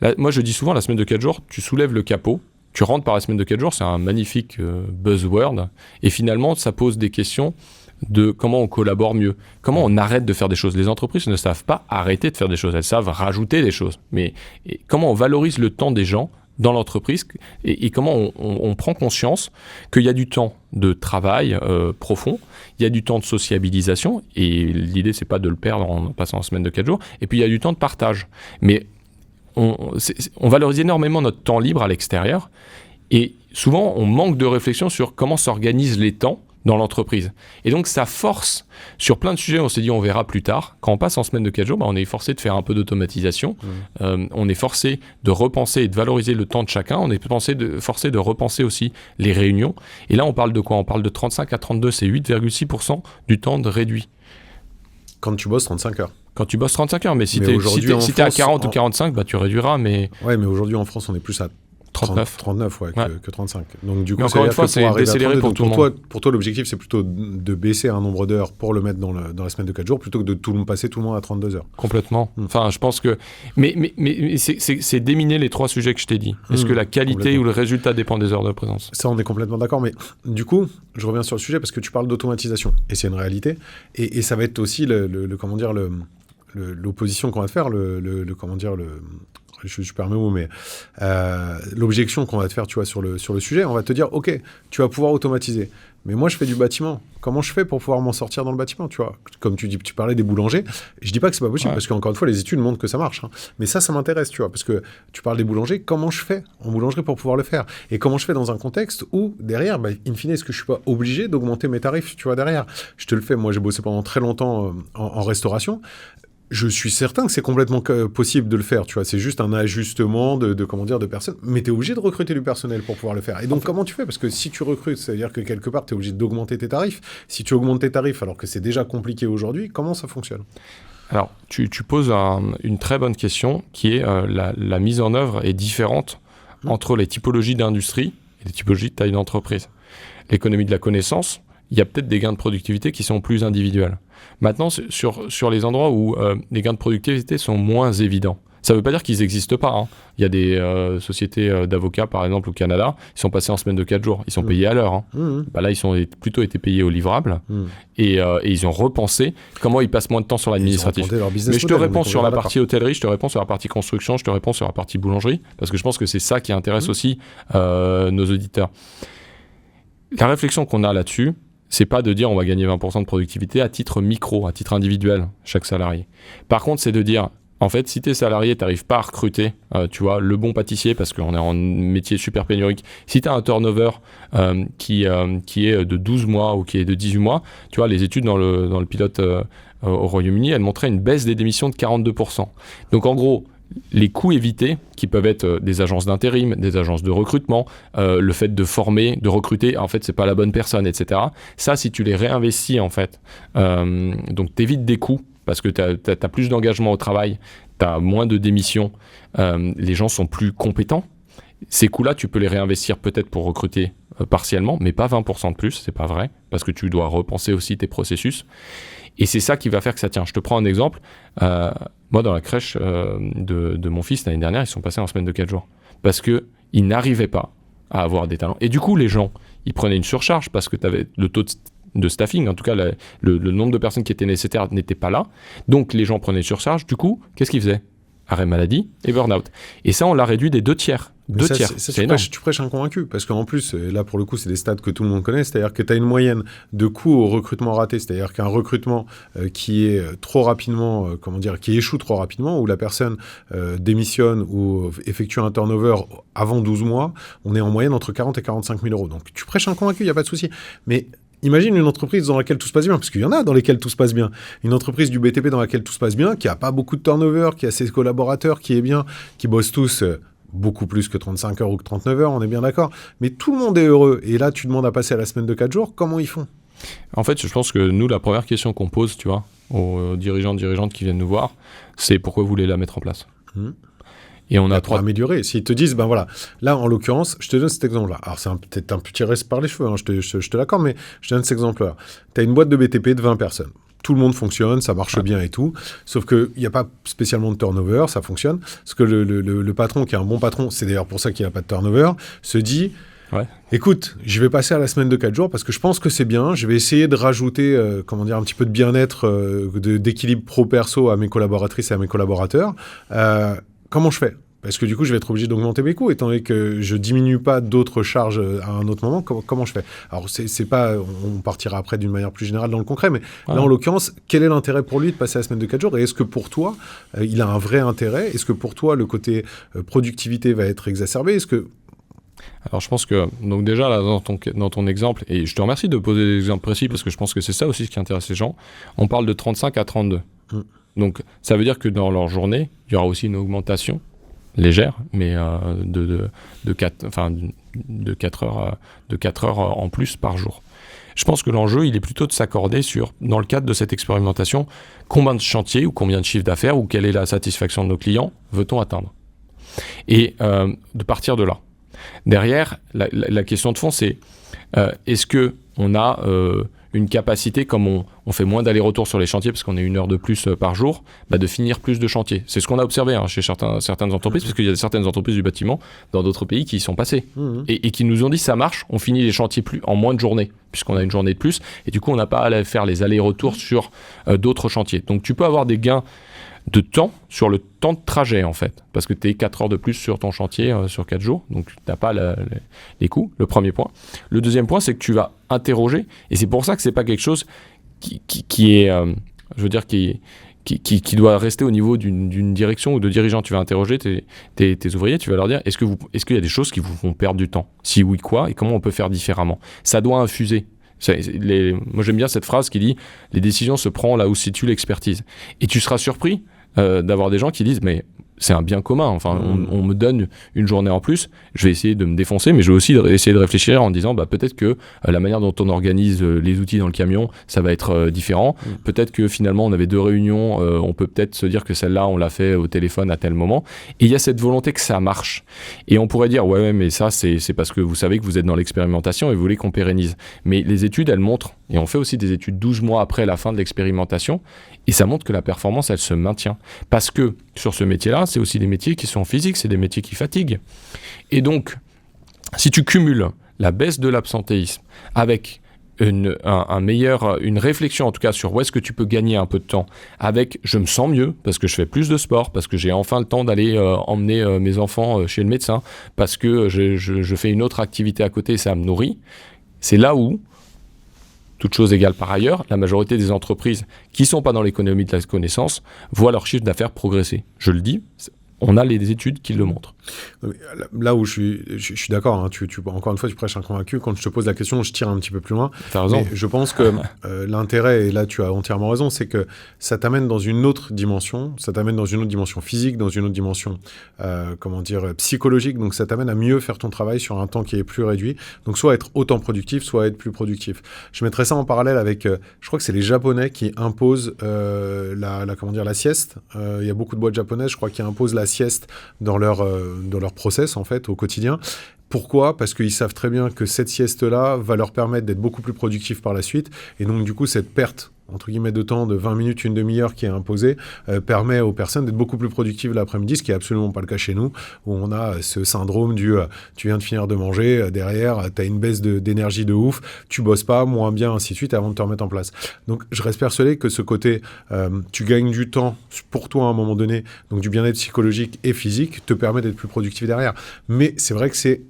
Là, moi, je dis souvent, la semaine de 4 jours, tu soulèves le capot, tu rentres par la semaine de 4 jours, c'est un magnifique buzzword. Et finalement, ça pose des questions de comment on collabore mieux, comment on arrête de faire des choses. Les entreprises ne savent pas arrêter de faire des choses, elles savent rajouter des choses. Mais comment on valorise le temps des gens dans l'entreprise et comment on prend conscience qu'il y a du temps de travail profond, il y a du temps de sociabilisation, et l'idée, c'est pas de le perdre en passant en semaine de 4 jours, et puis il y a du temps de partage. Mais on valorise énormément notre temps libre à l'extérieur, et souvent, on manque de réflexion sur comment s'organisent les temps dans l'entreprise. Et donc, ça force sur plein de sujets. On s'est dit, on verra plus tard. Quand on passe en semaine de 4 jours, on est forcé de faire un peu d'automatisation. On est forcé de repenser et de valoriser le temps de chacun. On est forcé de repenser aussi les réunions. Et là, on parle de quoi ? On parle de 35 à 32, c'est 8,6% du temps de réduit. Quand tu bosses 35 heures. Quand tu bosses 35 heures, mais si tu es à 40 ou 45, tu réduiras. Mais aujourd'hui, en France, on est plus à 39 que 35. Donc du coup, encore une fois, c'est décéléré pour tout le monde. Pour toi, l'objectif, c'est plutôt de baisser un nombre d'heures pour le mettre dans la semaine de 4 jours, plutôt que de passer tout le monde à 32 heures. Complètement. Enfin, je pense que... Mais c'est déminer les 3 sujets que je t'ai dit. Est-ce que la qualité ou le résultat dépend des heures de présence ? Ça, on est complètement d'accord. Mais du coup, je reviens sur le sujet parce que tu parles d'automatisation. Et c'est une réalité. Et ça va être aussi l'opposition qu'on va faire, je perds mes mots, mais l'objection qu'on va te faire, tu vois, sur le sujet, on va te dire, ok, tu vas pouvoir automatiser. Mais moi, je fais du bâtiment. Comment je fais pour pouvoir m'en sortir dans le bâtiment, tu vois? Comme tu parlais des boulangers. Je dis pas que c'est pas possible, parce qu'encore une fois, les études montrent que ça marche. Hein. Mais ça m'intéresse, tu vois, parce que tu parles des boulangers. Comment je fais en boulangerie pour pouvoir le faire? Et comment je fais dans un contexte où, derrière, in fine, est-ce que je suis pas obligé d'augmenter mes tarifs, tu vois, derrière? Je te le fais. Moi, j'ai bossé pendant très longtemps en restauration. Je suis certain que c'est complètement possible de le faire, tu vois. C'est juste un ajustement de personnes. Mais tu es obligé de recruter du personnel pour pouvoir le faire. Et donc, comment tu fais? Parce que si tu recrutes, ça veut dire que quelque part, tu es obligé d'augmenter tes tarifs. Si tu augmentes tes tarifs alors que c'est déjà compliqué aujourd'hui, comment ça fonctionne? Alors, tu poses une très bonne question qui est la mise en œuvre est différente entre les typologies d'industrie et les typologies de taille d'entreprise. L'économie de la connaissance, il y a peut-être des gains de productivité qui sont plus individuels. Maintenant, sur les endroits où les gains de productivité sont moins évidents, ça ne veut pas dire qu'ils n'existent pas. Hein. Il y a des sociétés d'avocats, par exemple, au Canada, ils sont passés en semaine de 4 jours. Ils sont payés à l'heure. Hein. Bah là, ils ont plutôt été payés au livrable. Et ils ont repensé comment ils passent moins de temps sur l'administratif. Mais je te réponds sur la partie hôtellerie, je te réponds sur la partie construction, je te réponds sur la partie boulangerie, parce que je pense que c'est ça qui intéresse aussi nos auditeurs. La réflexion qu'on a là-dessus, c'est pas de dire on va gagner 20% de productivité à titre micro, à titre individuel, chaque salarié. Par contre, c'est de dire, en fait, si t'es salarié, t'arrives pas à recruter, tu vois, le bon pâtissier, parce qu'on est en métier super pénurique. Si t'as un turnover qui est de 12 mois ou qui est de 18 mois, tu vois, les études dans le pilote au Royaume-Uni, elles montraient une baisse des démissions de 42%. Donc, en gros, les coûts évités, qui peuvent être des agences d'intérim, des agences de recrutement, le fait de former, de recruter, en fait, c'est pas la bonne personne, etc. Ça, si tu les réinvestis, en fait, donc t'évites des coûts, parce que t'as plus d'engagement au travail, t'as moins de démissions, les gens sont plus compétents. Ces coûts-là, tu peux les réinvestir peut-être pour recruter partiellement, mais pas 20% de plus, c'est pas vrai, parce que tu dois repenser aussi tes processus. Et c'est ça qui va faire que ça tient. Je te prends un exemple. Moi, dans la crèche de mon fils, l'année dernière, ils sont passés en semaine de 4 jours. Parce qu'ils n'arrivaient pas à avoir des talents. Et du coup, les gens, ils prenaient une surcharge parce que tu avais le taux de staffing, en tout cas, le nombre de personnes qui étaient nécessaires n'était pas là. Donc, les gens prenaient une surcharge. Du coup, qu'est-ce qu'ils faisaient? Arrêt maladie et burn-out. Et ça, on l'a réduit des 2/3. Tu prêches un convaincu, parce qu'en plus, là pour le coup, c'est des stats que tout le monde connaît, c'est-à-dire que tu as une moyenne de coûts au recrutement raté, c'est-à-dire qu'un recrutement qui est trop rapidement, qui échoue trop rapidement, où la personne démissionne ou effectue un turnover avant 12 mois, on est en moyenne entre 40 et 45 000 euros. Donc tu prêches un convaincu, il n'y a pas de souci. Mais imagine une entreprise dans laquelle tout se passe bien, parce qu'il y en a dans lesquelles tout se passe bien. Une entreprise du BTP dans laquelle tout se passe bien, qui n'a pas beaucoup de turnover, qui a ses collaborateurs, qui est bien, qui bossent tous beaucoup plus que 35 heures ou que 39 heures, on est bien d'accord. Mais tout le monde est heureux. Et là, tu demandes à passer à la semaine de 4 jours, comment ils font? En fait, je pense que nous, la première question qu'on pose, tu vois, aux dirigeantes qui viennent nous voir, c'est pourquoi vous voulez la mettre en place. Et on a pour améliorer. S'ils te disent, ben voilà, là en l'occurrence, je te donne cet exemple-là. Alors c'est peut-être un petit reste par les cheveux, hein, je te l'accorde, mais je te donne cet exemple-là. Tu as une boîte de BTP de 20 personnes. Tout le monde fonctionne, ça marche bien et tout. Sauf qu'il n'y a pas spécialement de turnover, ça fonctionne. Parce que le patron, qui est un bon patron, c'est d'ailleurs pour ça qu'il n'y a pas de turnover, se dit... Ouais. Écoute, je vais passer à la semaine de 4 jours parce que je pense que c'est bien. Je vais essayer de rajouter un petit peu de bien-être, d'équilibre pro-perso à mes collaboratrices et à mes collaborateurs. Comment je fais? Parce que du coup, je vais être obligé d'augmenter mes coûts, étant donné que je diminue pas d'autres charges à un autre moment. Comment je fais? Alors, c'est pas, on partira après d'une manière plus générale dans le concret, mais là, en l'occurrence, quel est l'intérêt pour lui de passer la semaine de 4 jours? Et est-ce que pour toi, il a un vrai intérêt? Est-ce que pour toi, le côté productivité va être exacerbé? Alors, je pense que, donc déjà, là, dans ton exemple, et je te remercie de poser des exemples précis, parce que je pense que c'est ça aussi ce qui intéresse les gens, on parle de 35 à 32. Donc, ça veut dire que dans leur journée, il y aura aussi une augmentation légère, mais de 4 heures en plus par jour. Je pense que l'enjeu, il est plutôt de s'accorder sur, dans le cadre de cette expérimentation, combien de chantiers ou combien de chiffres d'affaires ou quelle est la satisfaction de nos clients veut-on atteindre? Et de partir de là. Derrière, la question de fond, c'est est-ce qu'on a une capacité, comme on fait moins d'allers-retours sur les chantiers parce qu'on est 1 heure de plus par jour, de finir plus de chantiers. C'est ce qu'on a observé chez certaines entreprises, parce qu'il y a certaines entreprises du bâtiment dans d'autres pays qui y sont passées et qui nous ont dit ça marche, on finit les chantiers en moins de journées, puisqu'on a une journée de plus, et du coup on n'a pas à faire les allers-retours sur d'autres chantiers. Donc tu peux avoir des gains de temps sur le temps de trajet, en fait. Parce que tu es 4 heures de plus sur ton chantier sur 4 jours, donc tu n'as pas les coûts, le premier point. Le deuxième point, c'est que tu vas interroger, et c'est pour ça que c'est pas quelque chose qui est, je veux dire, qui doit rester au niveau d'une direction ou de dirigeant. Tu vas interroger tes ouvriers, tu vas leur dire, est-ce qu'il y a des choses qui vous font perdre du temps? Si oui, quoi? Et comment on peut faire différemment? Ça doit infuser. Moi, j'aime bien cette phrase qui dit « Les décisions se prennent là où se situe l'expertise ». Et tu seras surpris d'avoir des gens qui disent « Mais c'est un bien commun. Enfin, on me donne une journée en plus. Je vais essayer de me défoncer, mais je vais aussi essayer de réfléchir en disant peut-être que la manière dont on organise les outils dans le camion, ça va être différent. Peut-être que finalement, on avait 2 réunions. On peut peut-être se dire que celle-là, on l'a fait au téléphone à tel moment. Et il y a cette volonté que ça marche. Et on pourrait dire ouais, mais ça, c'est parce que vous savez que vous êtes dans l'expérimentation et vous voulez qu'on pérennise. Mais les études, elles montrent, et on fait aussi des études 12 mois après la fin de l'expérimentation, et ça montre que la performance, elle se maintient. Parce que sur ce métier-là, c'est aussi des métiers qui sont physiques, c'est des métiers qui fatiguent. Et donc, si tu cumules la baisse de l'absentéisme avec une réflexion en tout cas sur où est-ce que tu peux gagner un peu de temps, avec je me sens mieux parce que je fais plus de sport, parce que j'ai enfin le temps d'aller emmener mes enfants chez le médecin, parce que je fais une autre activité à côté et ça me nourrit, c'est là où, toutes choses égales par ailleurs, la majorité des entreprises qui ne sont pas dans l'économie de la connaissance voient leur chiffre d'affaires progresser. Je le dis, on a les études qui le montrent. Là où je suis d'accord, hein, encore une fois, tu prêches un convaincu. Quand je te pose la question, je tire un petit peu plus loin. T'as raison. Mais je pense que l'intérêt, et là tu as entièrement raison, c'est que ça t'amène dans une autre dimension. Ça t'amène dans une autre dimension physique, dans une autre dimension, psychologique. Donc ça t'amène à mieux faire ton travail sur un temps qui est plus réduit. Donc soit être autant productif, soit être plus productif. Je mettrais ça en parallèle avec, je crois que c'est les Japonais qui imposent la sieste. Il y a beaucoup de boîtes japonaises, je crois, qui imposent la sieste dans leur process, en fait, au quotidien. Pourquoi ? Parce qu'ils savent très bien que cette sieste-là va leur permettre d'être beaucoup plus productifs par la suite. Et donc, du coup, cette perte, entre guillemets, de temps de 20 minutes, une demi-heure qui est imposée, permet aux personnes d'être beaucoup plus productives l'après-midi, ce qui n'est absolument pas le cas chez nous, où on a ce syndrome du tu viens de finir de manger, derrière, tu as une baisse d'énergie de ouf, tu bosses pas, moins bien, ainsi de suite, avant de te remettre en place. Donc, je reste persuadé que ce côté, tu gagnes du temps pour toi à un moment donné, donc du bien-être psychologique et physique, te permet d'être plus productif derrière. Mais c'est vrai que c'est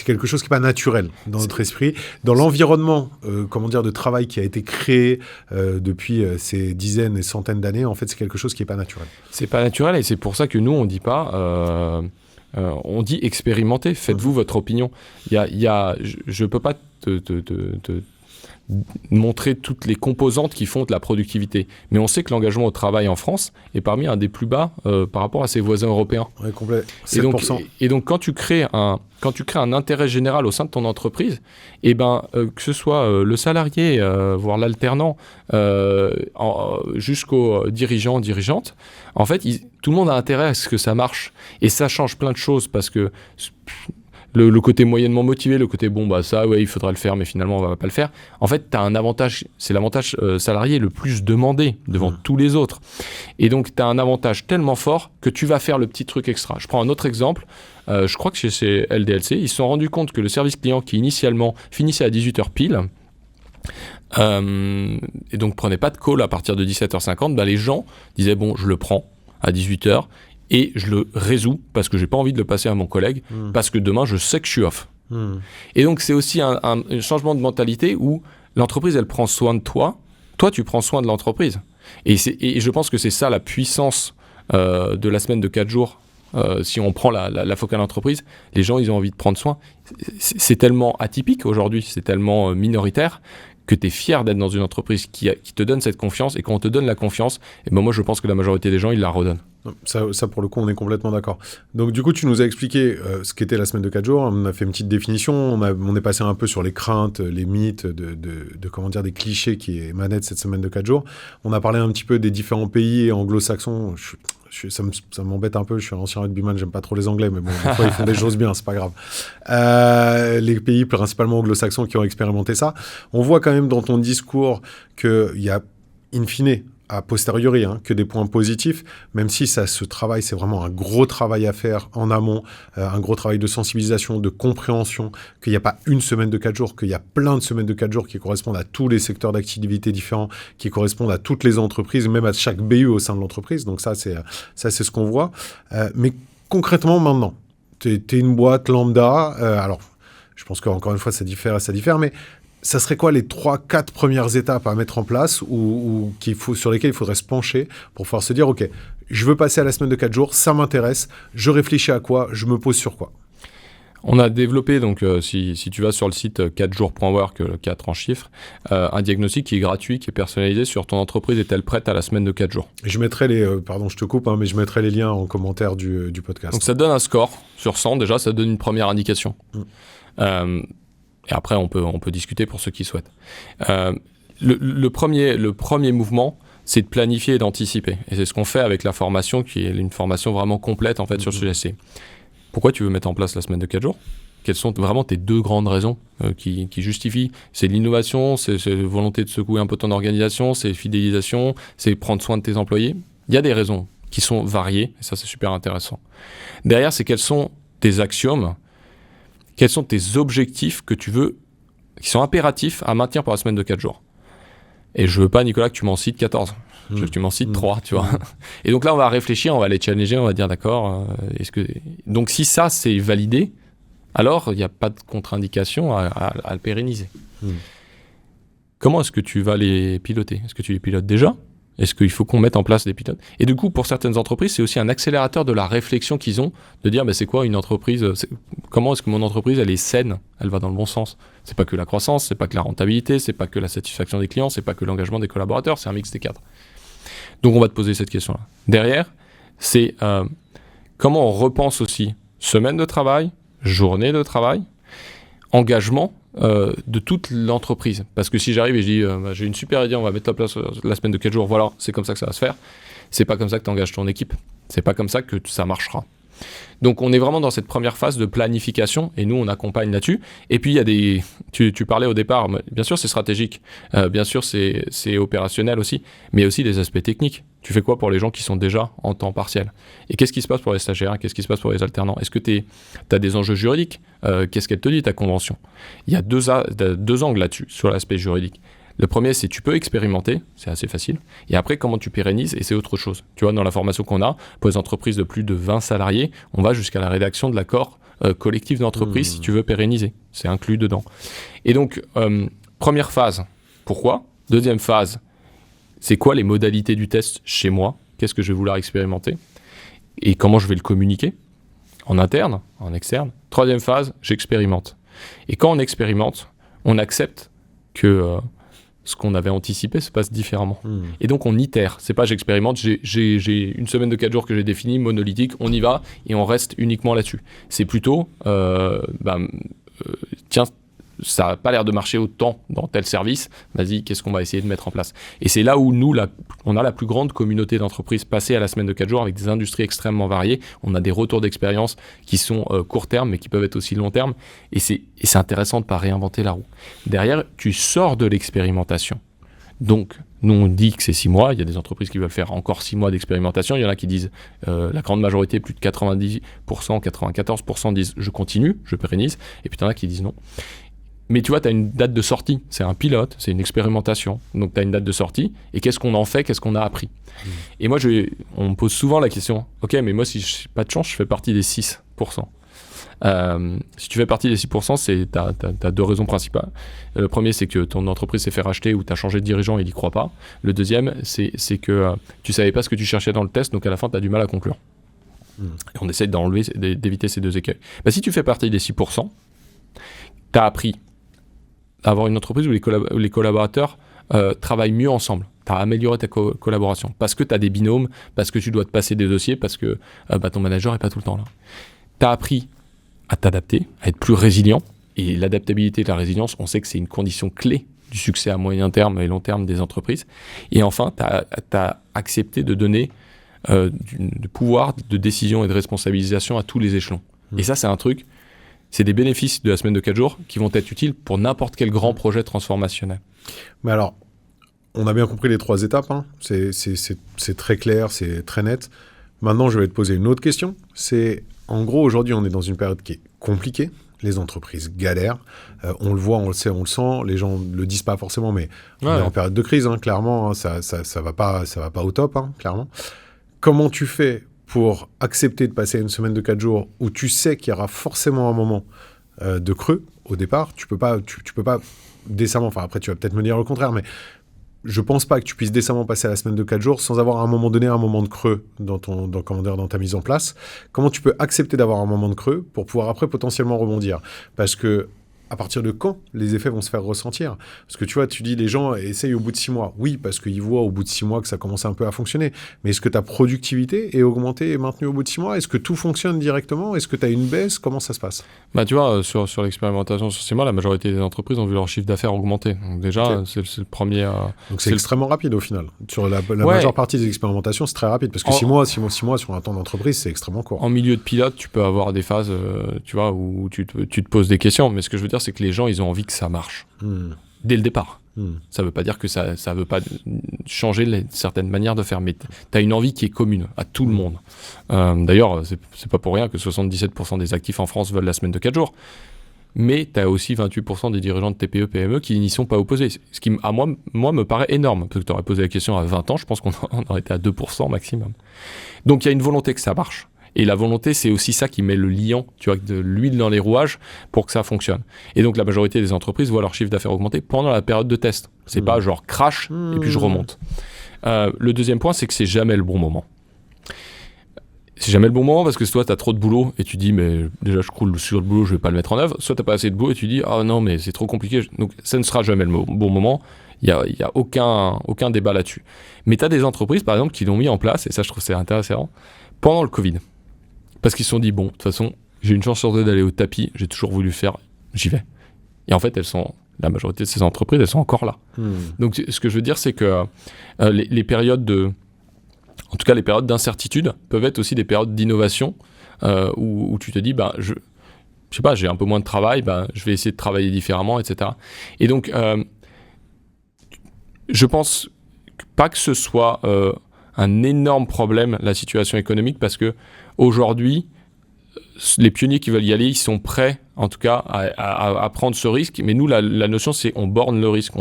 quelque chose qui n'est pas naturel dans notre esprit. Dans l'environnement de travail qui a été créé depuis ces dizaines et centaines d'années, en fait, c'est quelque chose qui n'est pas naturel. C'est pas naturel et c'est pour ça que nous, on ne dit pas... on dit expérimentez, faites-vous votre opinion. Je ne peux pas te montrer toutes les composantes qui font de la productivité. Mais on sait que l'engagement au travail en France est parmi un des plus bas par rapport à ses voisins européens. Ouais, complet. 7%. Et donc quand tu crées un intérêt général au sein de ton entreprise, que ce soit le salarié, voire l'alternant, jusqu'aux dirigeants, dirigeantes, en fait, tout le monde a intérêt à ce que ça marche. Et ça change plein de choses parce que... Le côté moyennement motivé, le côté il faudra le faire, mais finalement on va pas le faire. En fait, tu as un avantage, c'est l'avantage salarié le plus demandé devant tous les autres. Et donc, tu as un avantage tellement fort que tu vas faire le petit truc extra. Je prends un autre exemple. Je crois que chez LDLC, ils se sont rendus compte que le service client qui initialement finissait à 18h pile, et donc prenait pas de call à partir de 17h50, les gens disaient je le prends à 18h. Et je le résous parce que j'ai pas envie de le passer à mon collègue, parce que demain, je sais que je suis off. Et donc, c'est aussi un changement de mentalité où l'entreprise, elle prend soin de toi. Toi, tu prends soin de l'entreprise. Et je pense que c'est ça la puissance de la semaine de 4 jours. Si on prend la focale entreprise, les gens, ils ont envie de prendre soin. C'est tellement atypique aujourd'hui, c'est tellement minoritaire que tu es fier d'être dans une entreprise qui te donne cette confiance. Et quand on te donne la confiance, moi, je pense que la majorité des gens, ils la redonnent. Ça, pour le coup, on est complètement d'accord. Donc, du coup, tu nous as expliqué ce qu'était la semaine de 4 jours. On a fait une petite définition. On est passé un peu sur les craintes, les mythes, des clichés qui émanaient de cette semaine de 4 jours. On a parlé un petit peu des différents pays anglo-saxons. Ça m'embête un peu. Je suis un ancien rugbyman, j'aime pas trop les Anglais, mais bon, des fois, ils font des choses bien, c'est pas grave. Les pays principalement anglo-saxons qui ont expérimenté ça. On voit quand même dans ton discours qu'il y a, in fine, a posteriori, que des points positifs, même si ça se travaille, c'est vraiment un gros travail à faire en amont, un gros travail de sensibilisation, de compréhension, qu'il n'y a pas une semaine de 4 jours, qu'il y a plein de semaines de 4 jours qui correspondent à tous les secteurs d'activité différents, qui correspondent à toutes les entreprises, même à chaque BU au sein de l'entreprise. Donc ça, c'est ce qu'on voit. Mais concrètement, maintenant, tu es une boîte lambda. Alors, je pense qu'encore une fois, ça diffère, mais ça serait quoi les 3-4 premières étapes à mettre en place ou sur lesquelles il faudrait se pencher pour pouvoir se dire, OK, je veux passer à la semaine de 4 jours, ça m'intéresse, je réfléchis à quoi, je me pose sur quoi? On a développé, donc si tu vas sur le site 4jours.work, le 4 en chiffres, un diagnostic qui est gratuit, qui est personnalisé sur ton entreprise est-elle prête à la semaine de 4 jours. Et je mettrai pardon, je te coupe, mais je mettrai les liens en commentaire du podcast. Donc ça te donne un score sur 100, déjà, ça te donne une première indication. Et après, on peut discuter pour ceux qui souhaitent. Le premier mouvement, c'est de planifier et d'anticiper. Et c'est ce qu'on fait avec la formation, qui est une formation vraiment complète en fait, sur le sujet. C'est pourquoi tu veux mettre en place la semaine de 4 jours? Quelles sont vraiment tes 2 grandes raisons qui justifient? C'est l'innovation, c'est volonté de secouer un peu ton organisation, c'est fidélisation, c'est prendre soin de tes employés. Il y a des raisons qui sont variées, et ça c'est super intéressant. Derrière, c'est quels sont tes axiomes, quels sont tes objectifs qui sont impératifs à maintenir pour la semaine de 4 jours. Et je veux pas, Nicolas, que tu m'en cites 14. Je veux que tu m'en cites 3, tu vois. Et donc là, on va réfléchir, on va les challenger, on va dire d'accord. Donc si ça, c'est validé, alors il n'y a pas de contre-indication à le pérenniser. Comment est-ce que tu vas les piloter? Est-ce que tu les pilotes déjà? Est-ce qu'il faut qu'on mette en place des pilotes? Et du coup, pour certaines entreprises, c'est aussi un accélérateur de la réflexion qu'ils ont, de dire c'est quoi une entreprise? Comment est-ce que mon entreprise, elle est saine? Elle va dans le bon sens? C'est pas que la croissance, c'est pas que la rentabilité, c'est pas que la satisfaction des clients, c'est pas que l'engagement des collaborateurs, c'est un mix des 4. Donc on va te poser cette question-là. Derrière, c'est comment on repense aussi semaine de travail, journée de travail, engagement de toute l'entreprise. Parce que si j'arrive et je dis j'ai une super idée, on va mettre en place la semaine de 4 jours, voilà, c'est comme ça que ça va se faire, c'est pas comme ça que tu engages ton équipe. C'est pas comme ça que ça marchera. Donc on est vraiment dans cette première phase de planification et nous on accompagne là-dessus. Et puis il y a tu parlais au départ, bien sûr c'est stratégique, bien sûr c'est opérationnel aussi, mais il y a aussi des aspects techniques. Tu fais quoi pour les gens qui sont déjà en temps partiel? Et qu'est-ce qui se passe pour les stagiaires? Qu'est-ce qui se passe pour les alternants? Est-ce que tu as des enjeux juridiques? Qu'est-ce qu'elle te dit ta convention? Il y a deux angles là-dessus, sur l'aspect juridique. Le premier, c'est tu peux expérimenter, c'est assez facile. Et après, comment tu pérennises, et c'est autre chose. Tu vois, dans la formation qu'on a, pour les entreprises de plus de 20 salariés, on va jusqu'à la rédaction de l'accord collectif d'entreprise si tu veux pérenniser. C'est inclus dedans. Et donc, première phase, pourquoi? Deuxième phase, c'est quoi les modalités du test chez moi? Qu'est-ce que je vais vouloir expérimenter? Et comment je vais le communiquer? En interne, en externe. Troisième phase, j'expérimente. Et quand on expérimente, on accepte que ce qu'on avait anticipé se passe différemment. Et donc on itère. C'est pas j'expérimente, j'ai une semaine de 4 jours que j'ai définie, monolithique, on y va et on reste uniquement là-dessus. C'est plutôt, tiens, ça n'a pas l'air de marcher autant dans tel service, vas-y, qu'est-ce qu'on va essayer de mettre en place? Et c'est là où nous, on a la plus grande communauté d'entreprises passées à la semaine de 4 jours avec des industries extrêmement variées. On a des retours d'expérience qui sont court terme, mais qui peuvent être aussi long terme. Et c'est intéressant de ne pas réinventer la roue. Derrière, tu sors de l'expérimentation. Donc, nous, on dit que c'est 6 mois. Il y a des entreprises qui veulent faire encore 6 mois d'expérimentation. Il y en a qui disent, la grande majorité, plus de 90%, 94% disent, je continue, je pérennise. Et puis, il y en a qui disent non. Mais tu vois, tu as une date de sortie. C'est un pilote, c'est une expérimentation. Donc, tu as une date de sortie. Et qu'est-ce qu'on en fait? Qu'est-ce qu'on a appris? Et moi, on me pose souvent la question, OK, mais moi, si je n'ai pas de chance, je fais partie des 6%. Si tu fais partie des 6%, tu as 2 raisons principales. Le premier, c'est que ton entreprise s'est fait racheter ou tu as changé de dirigeant et il n'y croit pas. Le deuxième, c'est que tu ne savais pas ce que tu cherchais dans le test, donc à la fin, tu as du mal à conclure. Et on essaie d'éviter ces 2 écueils. Si tu fais partie des 6%, tu as appris à avoir une entreprise où les collaborateurs travaillent mieux ensemble. Tu as amélioré ta collaboration parce que tu as des binômes, parce que tu dois te passer des dossiers, parce que ton manager n'est pas tout le temps là. Tu as appris à t'adapter, à être plus résilient. Et l'adaptabilité et la résilience, on sait que c'est une condition clé du succès à moyen terme et long terme des entreprises. Et enfin, tu as accepté de donner du pouvoir de décision et de responsabilisation à tous les échelons. Et ça, c'est un truc, c'est des bénéfices de la semaine de 4 jours qui vont être utiles pour n'importe quel grand projet transformationnel. Mais alors, on a bien compris les 3 étapes. Hein. C'est très clair, c'est très net. Maintenant, je vais te poser une autre question. C'est, en gros, aujourd'hui, on est dans une période qui est compliquée. Les entreprises galèrent. On le voit, on le sait, on le sent. Les gens ne le disent pas forcément, mais on est en période de crise, hein, clairement. Hein, ça va pas au top, hein, clairement. Comment tu fais pour accepter de passer une semaine de 4 jours où tu sais qu'il y aura forcément un moment de creux au départ? Tu peux pas décemment, enfin après tu vas peut-être me dire le contraire, mais je pense pas que tu puisses décemment passer la semaine de 4 jours sans avoir à un moment donné un moment de creux dans ta mise en place. Comment tu peux accepter d'avoir un moment de creux pour pouvoir après potentiellement rebondir? Parce que à partir de quand les effets vont se faire ressentir? Parce que tu vois, tu dis les gens essayent au bout de 6 mois. Oui, parce qu'ils voient au bout de 6 mois que ça commence un peu à fonctionner. Mais est-ce que ta productivité est augmentée et maintenue au bout de 6 mois? Est-ce que tout fonctionne directement? Est-ce que tu as une baisse? Comment ça se passe? Bah, tu vois, sur l'expérimentation sur 6 mois, la majorité des entreprises ont vu leur chiffre d'affaires augmenter. Donc déjà, c'est le premier... Donc c'est extrêmement rapide au final. Sur la majeure partie des expérimentations, c'est très rapide. Parce que 6 mois sur un temps d'entreprise, c'est extrêmement court. En milieu de pilote, tu peux avoir des phases tu vois, où tu te poses des questions. Mais ce que je veux dire, c'est que les gens, ils ont envie que ça marche. Dès le départ. Ça veut pas dire que ça veut pas changer certaines manières de faire, mais tu as une envie qui est commune à tout le monde. D'ailleurs, c'est pas pour rien que 77% des actifs en France veulent la semaine de 4 jours. Mais tu as aussi 28% des dirigeants de TPE, PME qui n'y sont pas opposés. Ce qui, à moi, me paraît énorme. Parce que tu aurais posé la question à 20 ans, je pense qu'on aurait été à 2% maximum. Donc il y a une volonté que ça marche. Et la volonté, c'est aussi ça qui met le liant, tu vois, de l'huile dans les rouages pour que ça fonctionne. Et donc, la majorité des entreprises voient leur chiffre d'affaires augmenter pendant la période de test. C'est pas genre crash et puis je remonte. Le deuxième point, c'est que c'est jamais le bon moment. C'est jamais le bon moment parce que soit tu as trop de boulot et tu dis, mais déjà, je croule sur le boulot, je vais pas le mettre en œuvre. Soit tu n'as pas assez de boulot et tu dis, ah non, mais c'est trop compliqué. Donc, ça ne sera jamais le bon moment. Il y a aucun débat là-dessus. Mais tu as des entreprises, par exemple, qui l'ont mis en place, et ça, je trouve c'est intéressant, pendant le Covid. Parce qu'ils se sont dit, bon, de toute façon, j'ai une chance sur 2 d'aller au tapis, j'ai toujours voulu faire, j'y vais. Et en fait, la majorité de ces entreprises, elles sont encore là. Donc, ce que je veux dire, c'est que les périodes en tout cas, les périodes d'incertitude peuvent être aussi des périodes d'innovation où tu te dis, je sais pas, j'ai un peu moins de travail, je vais essayer de travailler différemment, etc. Et donc, je pense pas que ce soit un énorme problème, la situation économique, parce que aujourd'hui, les pionniers qui veulent y aller, ils sont prêts, en tout cas, à prendre ce risque. Mais nous, la notion, c'est on borne le risque.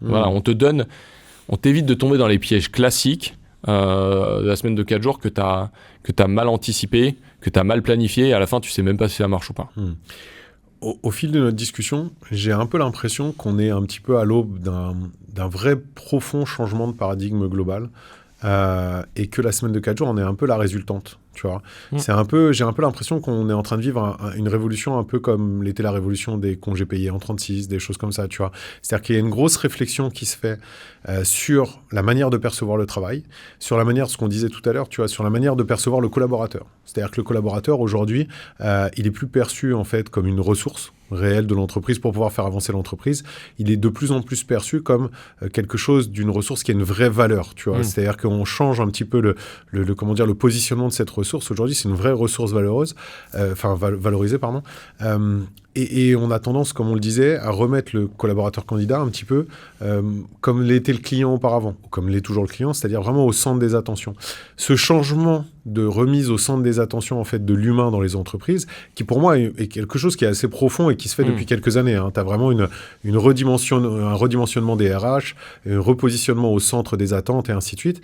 Voilà, on t'évite de tomber dans les pièges classiques de la semaine de 4 jours que t'as mal anticipé, que t'as mal planifié, et à la fin, tu sais même pas si ça marche ou pas. Au fil de notre discussion, j'ai un peu l'impression qu'on est un petit peu à l'aube d'un vrai profond changement de paradigme global. Et que la semaine de 4 jours, on est un peu la résultante, tu vois. J'ai un peu l'impression qu'on est en train de vivre une révolution un peu comme l'était la révolution des congés payés en 36, des choses comme ça, tu vois. C'est-à-dire qu'il y a une grosse réflexion qui se fait sur la manière de percevoir le travail, sur la manière, ce qu'on disait tout à l'heure, tu vois, sur la manière de percevoir le collaborateur. C'est-à-dire que le collaborateur, aujourd'hui, il est plus perçu, en fait, comme une ressource réelle de l'entreprise pour pouvoir faire avancer l'entreprise. Il est de plus en plus perçu comme quelque chose d'une ressource qui a une vraie valeur, tu vois. C'est-à-dire qu'on change un petit peu le positionnement de cette ressource. Aujourd'hui, c'est une vraie ressource valorisée, pardon. Et on a tendance, comme on le disait, à remettre le collaborateur candidat un petit peu comme l'était le client auparavant, ou comme l'est toujours le client, c'est-à-dire vraiment au centre des attentions. Ce changement de remise au centre des attentions en fait, de l'humain dans les entreprises, qui pour moi est quelque chose qui est assez profond et qui se fait depuis quelques années. Tu as vraiment un redimensionnement des RH, un repositionnement au centre des attentes et ainsi de suite.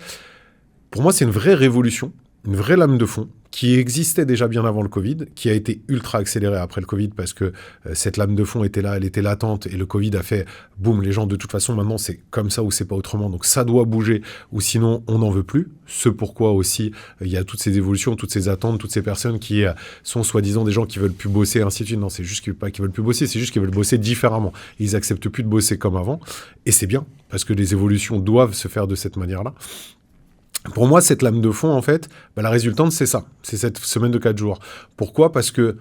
Pour moi, c'est une vraie révolution, une vraie lame de fond qui existait déjà bien avant le Covid, qui a été ultra accélérée après le Covid parce que cette lame de fond était là, elle était latente et le Covid a fait boum, les gens de toute façon maintenant c'est comme ça ou c'est pas autrement, donc ça doit bouger ou sinon on n'en veut plus. Ce pourquoi aussi il y a toutes ces évolutions, toutes ces attentes, toutes ces personnes qui sont soi-disant des gens qui veulent plus bosser, ainsi de suite. Non, c'est juste pas qu'ils veulent plus bosser, c'est juste qu'ils veulent bosser différemment. Ils acceptent plus de bosser comme avant et c'est bien parce que les évolutions doivent se faire de cette manière-là. Pour moi, cette lame de fond, en fait, la résultante, c'est ça. C'est cette semaine de 4 jours. Pourquoi ? Parce que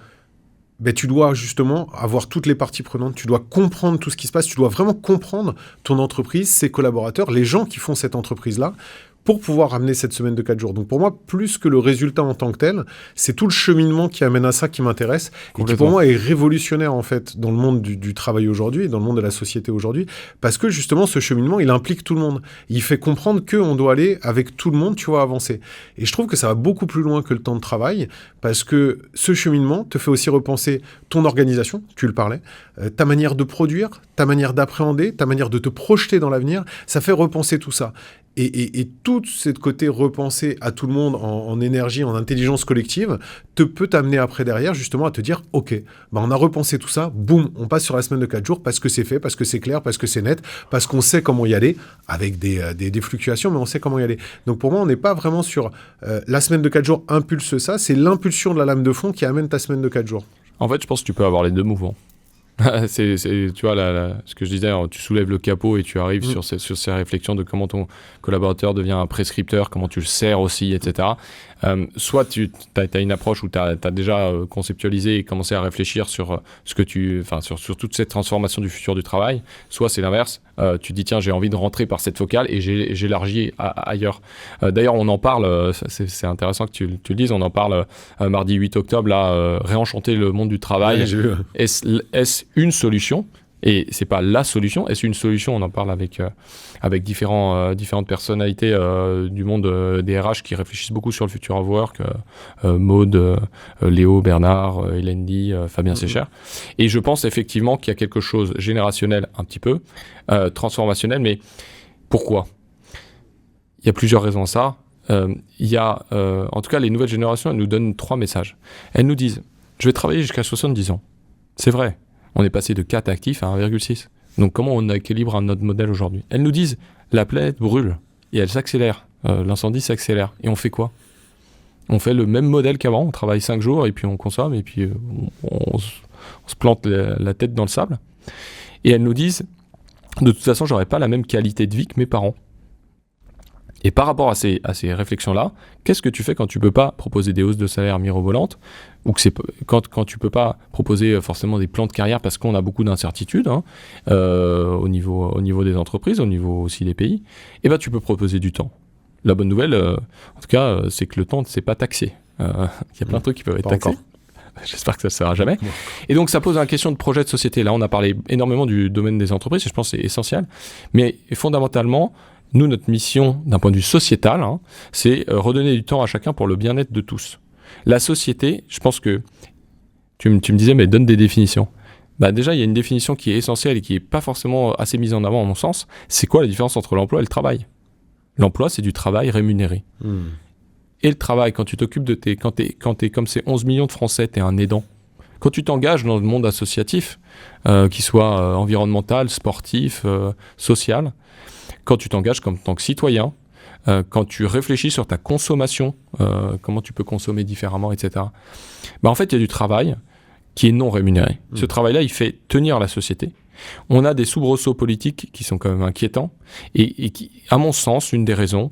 tu dois justement avoir toutes les parties prenantes, tu dois comprendre tout ce qui se passe, tu dois vraiment comprendre ton entreprise, ses collaborateurs, les gens qui font cette entreprise-là, pour pouvoir amener cette semaine de 4 jours. Donc pour moi, plus que le résultat en tant que tel, c'est tout le cheminement qui amène à ça qui m'intéresse et qui pour moi est révolutionnaire en fait dans le monde du travail aujourd'hui, dans le monde de la société aujourd'hui, parce que justement ce cheminement, il implique tout le monde. Il fait comprendre qu'on doit aller avec tout le monde, tu vois, avancer. Et je trouve que ça va beaucoup plus loin que le temps de travail, parce que ce cheminement te fait aussi repenser ton organisation, tu le parlais, ta manière de produire, ta manière d'appréhender, ta manière de te projeter dans l'avenir, ça fait repenser tout ça. Et tout ce côté repensé à tout le monde en énergie, en intelligence collective, peut t'amener après derrière justement à te dire « Ok, on a repensé tout ça, boum, on passe sur la semaine de 4 jours parce que c'est fait, parce que c'est clair, parce que c'est net, parce qu'on sait comment y aller, avec des fluctuations, mais on sait comment y aller. » Donc pour moi, on n'est pas vraiment sur la semaine de 4 jours impulse ça, c'est l'impulsion de la lame de fond qui amène ta semaine de 4 jours. En fait, je pense que tu peux avoir les deux mouvements. c'est, tu vois, ce que je disais, tu soulèves le capot et tu arrives sur ces réflexions de comment ton collaborateur devient un prescripteur, comment tu le sers aussi, etc. Soit tu as une approche où tu as déjà conceptualisé et commencé à réfléchir sur sur toute cette transformation du futur du travail, soit c'est l'inverse. Tu dis tiens, j'ai envie de rentrer par cette focale et j'élargis ailleurs. D'ailleurs, on en parle, c'est intéressant que tu le dises, on en parle mardi 8 octobre, là, réenchanter le monde du travail. Ouais, Est-ce une solution ? Et c'est pas la solution. Est-ce une solution ? On en parle avec différentes personnalités du monde des RH qui réfléchissent beaucoup sur le future of work. Maud, Léo, Bernard, Elendi, Fabien Sécher. Et je pense effectivement qu'il y a quelque chose générationnel un petit peu, transformationnel. Mais pourquoi ? Il y a plusieurs raisons à ça. Il y a, en tout cas, les nouvelles générations, elles nous donnent 3 messages. Elles nous disent « Je vais travailler jusqu'à 70 ans ». C'est vrai. On est passé de 4 actifs à 1,6. Donc comment on équilibre notre modèle aujourd'hui ? Elles nous disent, la planète brûle et elle s'accélère. L'incendie s'accélère. Et on fait quoi ? On fait le même modèle qu'avant. On travaille 5 jours et puis on consomme et puis on se plante la tête dans le sable. Et elles nous disent, de toute façon, j'aurai pas la même qualité de vie que mes parents. Et par rapport à ces réflexions-là, qu'est-ce que tu fais quand tu peux pas proposer des hausses de salaire mirobolantes ou que quand tu peux pas proposer forcément des plans de carrière parce qu'on a beaucoup d'incertitudes au niveau des entreprises, au niveau aussi des pays, et ben tu peux proposer du temps. La bonne nouvelle, en tout cas, c'est que le temps, c'est pas taxé. Il y a plein de trucs qui peuvent être taxés. Encore. J'espère que ça ne se fera jamais. Ouais. Et donc, ça pose une question de projet de société. Là, on a parlé énormément du domaine des entreprises, et je pense que c'est essentiel. Mais fondamentalement, nous, notre mission, d'un point de vue sociétal, c'est redonner du temps à chacun pour le bien-être de tous. La société, je pense que tu me disais, mais donne des définitions. Déjà, il y a une définition qui est essentielle et qui n'est pas forcément assez mise en avant, à mon sens. C'est quoi la différence entre l'emploi et le travail ? L'emploi, c'est du travail rémunéré. Et le travail, quand tu t'occupes de quand t'es comme ces 11 millions de Français, t'es un aidant. Quand tu t'engages dans le monde associatif, qu'il soit environnemental, sportif, social, quand tu t'engages comme tant que citoyen, quand tu réfléchis sur ta consommation, comment tu peux consommer différemment, etc. En fait, il y a du travail qui est non rémunéré. Ce travail-là, il fait tenir la société. On a des soubresauts politiques qui sont quand même inquiétants et qui, à mon sens, une des raisons,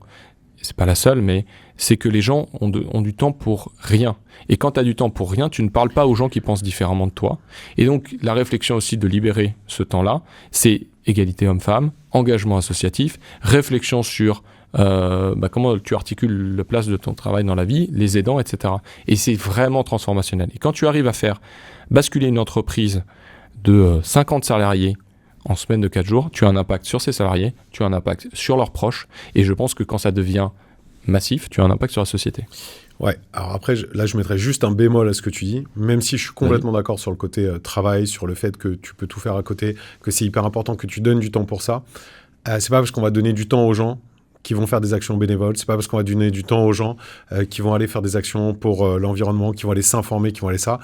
c'est pas la seule, mais c'est que les gens ont du temps pour rien. Et quand tu as du temps pour rien, tu ne parles pas aux gens qui pensent différemment de toi. Et donc, la réflexion aussi de libérer ce temps-là, c'est égalité homme-femme, engagement associatif, réflexion sur comment tu articules la place de ton travail dans la vie, les aidants, etc. Et c'est vraiment transformationnel. Et quand tu arrives à faire basculer une entreprise de 50 salariés en semaine de 4 jours, tu as un impact sur ces salariés, tu as un impact sur leurs proches, et je pense que quand ça devient massif, tu as un impact sur la société. Ouais, alors après, là, je mettrais juste un bémol à ce que tu dis, même si je suis complètement d'accord sur le côté travail, sur le fait que tu peux tout faire à côté, que c'est hyper important que tu donnes du temps pour ça. C'est pas parce qu'on va donner du temps aux gens qui vont faire des actions bénévoles, c'est pas parce qu'on va donner du temps aux gens qui vont aller faire des actions pour l'environnement, qui vont aller s'informer, qui vont aller ça.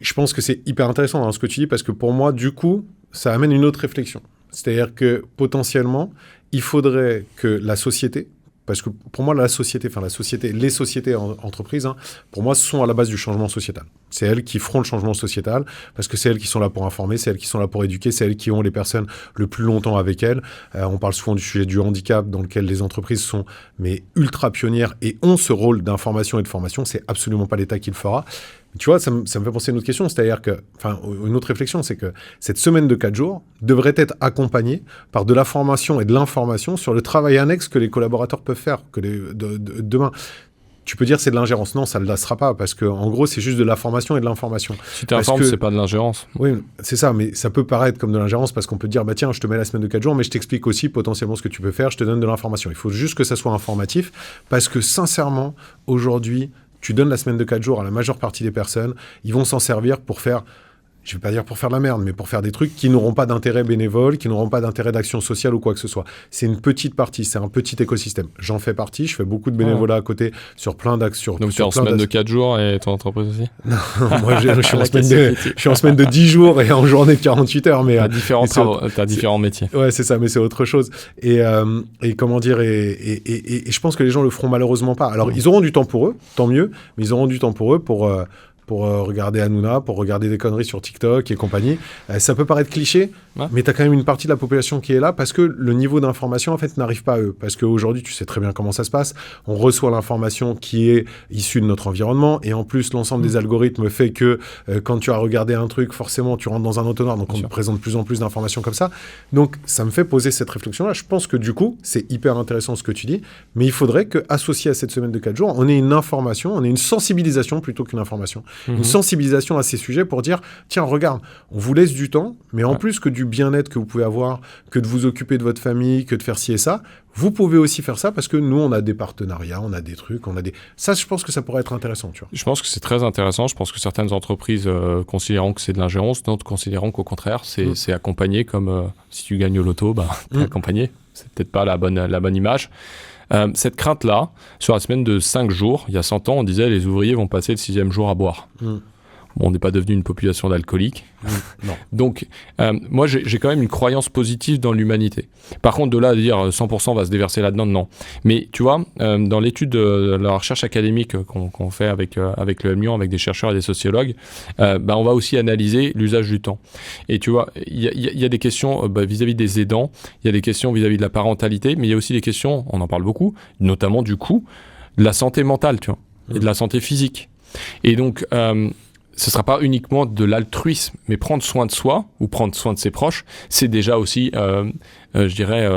Je pense que c'est hyper intéressant ce que tu dis, parce que pour moi, du coup, ça amène une autre réflexion. C'est-à-dire que potentiellement, il faudrait que la société, parce que pour moi, les sociétés entreprises, pour moi, sont à la base du changement sociétal. C'est elles qui feront le changement sociétal, parce que c'est elles qui sont là pour informer, c'est elles qui sont là pour éduquer, c'est elles qui ont les personnes le plus longtemps avec elles. On parle souvent du sujet du handicap, dans lequel les entreprises sont ultra pionnières et ont ce rôle d'information et de formation. C'est absolument pas l'État qui le fera. Tu vois, ça me fait penser à une autre question, c'est-à-dire que, enfin, une autre réflexion, c'est que cette semaine de 4 jours devrait être accompagnée par de la formation et de l'information sur le travail annexe que les collaborateurs peuvent faire demain. Tu peux dire c'est de l'ingérence. Non, ça ne le sera pas, parce qu'en gros, c'est juste de la formation et de l'information. Si tu informes, c'est pas de l'ingérence. Oui, c'est ça, mais ça peut paraître comme de l'ingérence, parce qu'on peut dire, bah tiens, je te mets la semaine de 4 jours, mais je t'explique aussi potentiellement ce que tu peux faire, je te donne de l'information. Il faut juste que ça soit informatif, parce que sincèrement, aujourd'hui, tu donnes la semaine de 4 jours à la majeure partie des personnes, ils vont s'en servir pour faire, je ne vais pas dire pour faire de la merde, mais pour faire des trucs qui n'auront pas d'intérêt bénévole, qui n'auront pas d'intérêt d'action sociale ou quoi que ce soit. C'est une petite partie, c'est un petit écosystème. J'en fais partie, je fais beaucoup de bénévolat à côté sur plein d'actions. Donc tu es en semaine de 4 jours et ton entreprise aussi? Non, moi je suis en semaine de 10 jours et en journée de 48 heures. Mais tu as différents métiers. Ouais, c'est ça, mais c'est autre chose. Et comment dire, et je pense que les gens le feront malheureusement pas. Alors, ils auront du temps pour eux, tant mieux, mais ils auront du temps pour eux pour regarder Hanouna, pour regarder des conneries sur TikTok et compagnie. Ça peut paraître cliché, mais tu as quand même une partie de la population qui est là parce que le niveau d'information, en fait, n'arrive pas à eux. Parce qu'aujourd'hui, tu sais très bien comment ça se passe. On reçoit l'information qui est issue de notre environnement et en plus, l'ensemble des algorithmes fait que quand tu as regardé un truc, forcément, tu rentres dans un entonnoir. Donc, on te présente de plus en plus d'informations comme ça. Donc, ça me fait poser cette réflexion-là. Je pense que du coup, c'est hyper intéressant ce que tu dis, mais il faudrait qu'associé à cette semaine de 4 jours, on ait une information, on ait une sensibilisation plutôt qu'une information. Une sensibilisation à ces sujets pour dire, tiens, regarde, on vous laisse du temps, mais en plus que du bien-être que vous pouvez avoir, que de vous occuper de votre famille, que de faire ci et ça, vous pouvez aussi faire ça parce que nous, on a des partenariats, on a des trucs, Ça, je pense que ça pourrait être intéressant, tu vois. Je pense que c'est très intéressant. Je pense que certaines entreprises considérant que c'est de l'ingérence, d'autres considérant qu'au contraire, c'est accompagné comme si tu gagnes au loto, t'es accompagné. C'est peut-être pas la bonne image. Cette crainte-là, sur la semaine de 5 jours, il y a 100 ans, on disait les ouvriers vont passer le 6e jour à boire. Bon, on n'est pas devenu une population d'alcooliques. Non. Donc, moi, j'ai quand même une croyance positive dans l'humanité. Par contre, de là à dire 100% va se déverser là-dedans, non. Mais tu vois, dans l'étude de la recherche académique qu'on fait avec le M Lyon, avec des chercheurs et des sociologues, on va aussi analyser l'usage du temps. Et tu vois, il y a des questions vis-à-vis des aidants, il y a des questions vis-à-vis de la parentalité, mais il y a aussi des questions, on en parle beaucoup, notamment du coup, de la santé mentale, tu vois, et de la santé physique. Et donc, ce ne sera pas uniquement de l'altruisme, mais prendre soin de soi ou prendre soin de ses proches, c'est déjà aussi, je dirais,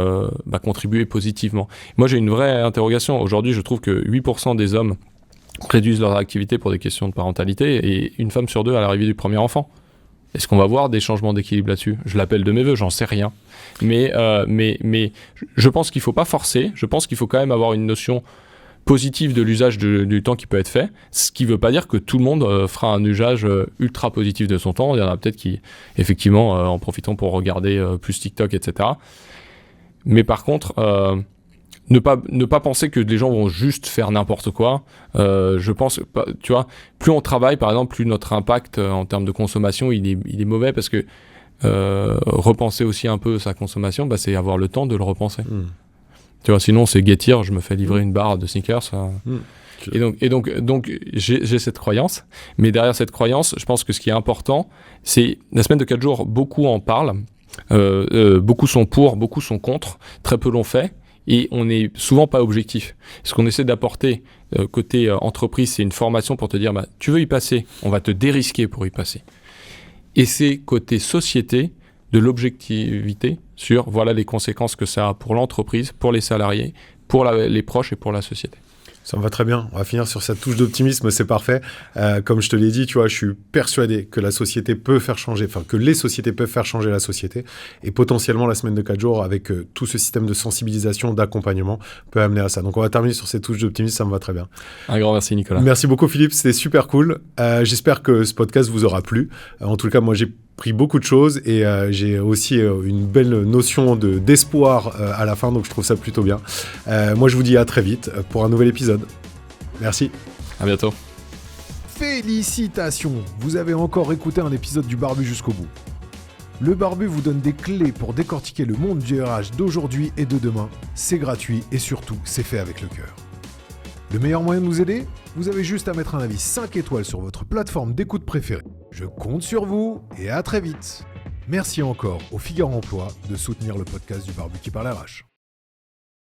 contribuer positivement. Moi, j'ai une vraie interrogation. Aujourd'hui, je trouve que 8% des hommes réduisent leur activité pour des questions de parentalité et une femme sur deux à l'arrivée du premier enfant. Est-ce qu'on va voir des changements d'équilibre là-dessus? Je l'appelle de mes voeux, j'en sais rien. Mais je pense qu'il ne faut pas forcer. Je pense qu'il faut quand même avoir une notion positif de l'usage du temps qui peut être fait, ce qui ne veut pas dire que tout le monde fera un usage ultra positif de son temps. Il y en a peut-être qui, effectivement, en profitant pour regarder plus TikTok, etc. Mais par contre, ne pas penser que les gens vont juste faire n'importe quoi. Je pense, tu vois, plus on travaille, par exemple, plus notre impact en termes de consommation, il est mauvais parce que repenser aussi un peu sa consommation, c'est avoir le temps de le repenser. Tu vois, sinon c'est Getir, je me fais livrer une barre de sneakers. Et donc j'ai cette croyance. Mais derrière cette croyance, je pense que ce qui est important, c'est la semaine de 4 jours, beaucoup en parlent, beaucoup sont pour, beaucoup sont contre, très peu l'ont fait. Et on n'est souvent pas objectif. Ce qu'on essaie d'apporter côté entreprise, c'est une formation pour te dire, tu veux y passer, on va te dérisquer pour y passer. Et c'est côté société, de l'objectivité sur voilà les conséquences que ça a pour l'entreprise, pour les salariés, pour les proches et pour la société. Ça me va très bien. On va finir sur cette touche d'optimisme, c'est parfait. Comme je te l'ai dit, tu vois, je suis persuadé que la société peut faire changer, que les sociétés peuvent faire changer la société. Et potentiellement, la semaine de 4 jours, avec tout ce système de sensibilisation, d'accompagnement, peut amener à ça. Donc, on va terminer sur cette touche d'optimisme, ça me va très bien. Un grand merci, Nicolas. Merci beaucoup, Philippe. C'était super cool. J'espère que ce podcast vous aura plu. En tout cas, moi, j'ai pris beaucoup de choses et j'ai aussi une belle notion d'espoir à la fin, donc je trouve ça plutôt bien. Moi, je vous dis à très vite pour un nouvel épisode. Merci. À bientôt. Félicitations, vous avez encore écouté un épisode du Barbu jusqu'au bout. Le Barbu vous donne des clés pour décortiquer le monde du RH d'aujourd'hui et de demain. C'est gratuit et surtout, c'est fait avec le cœur. Le meilleur moyen de nous aider? Vous avez juste à mettre un avis 5 étoiles sur votre plateforme d'écoute préférée. Je compte sur vous et à très vite. Merci encore au Figaro Emploi de soutenir le podcast du Barbu qui parle RH.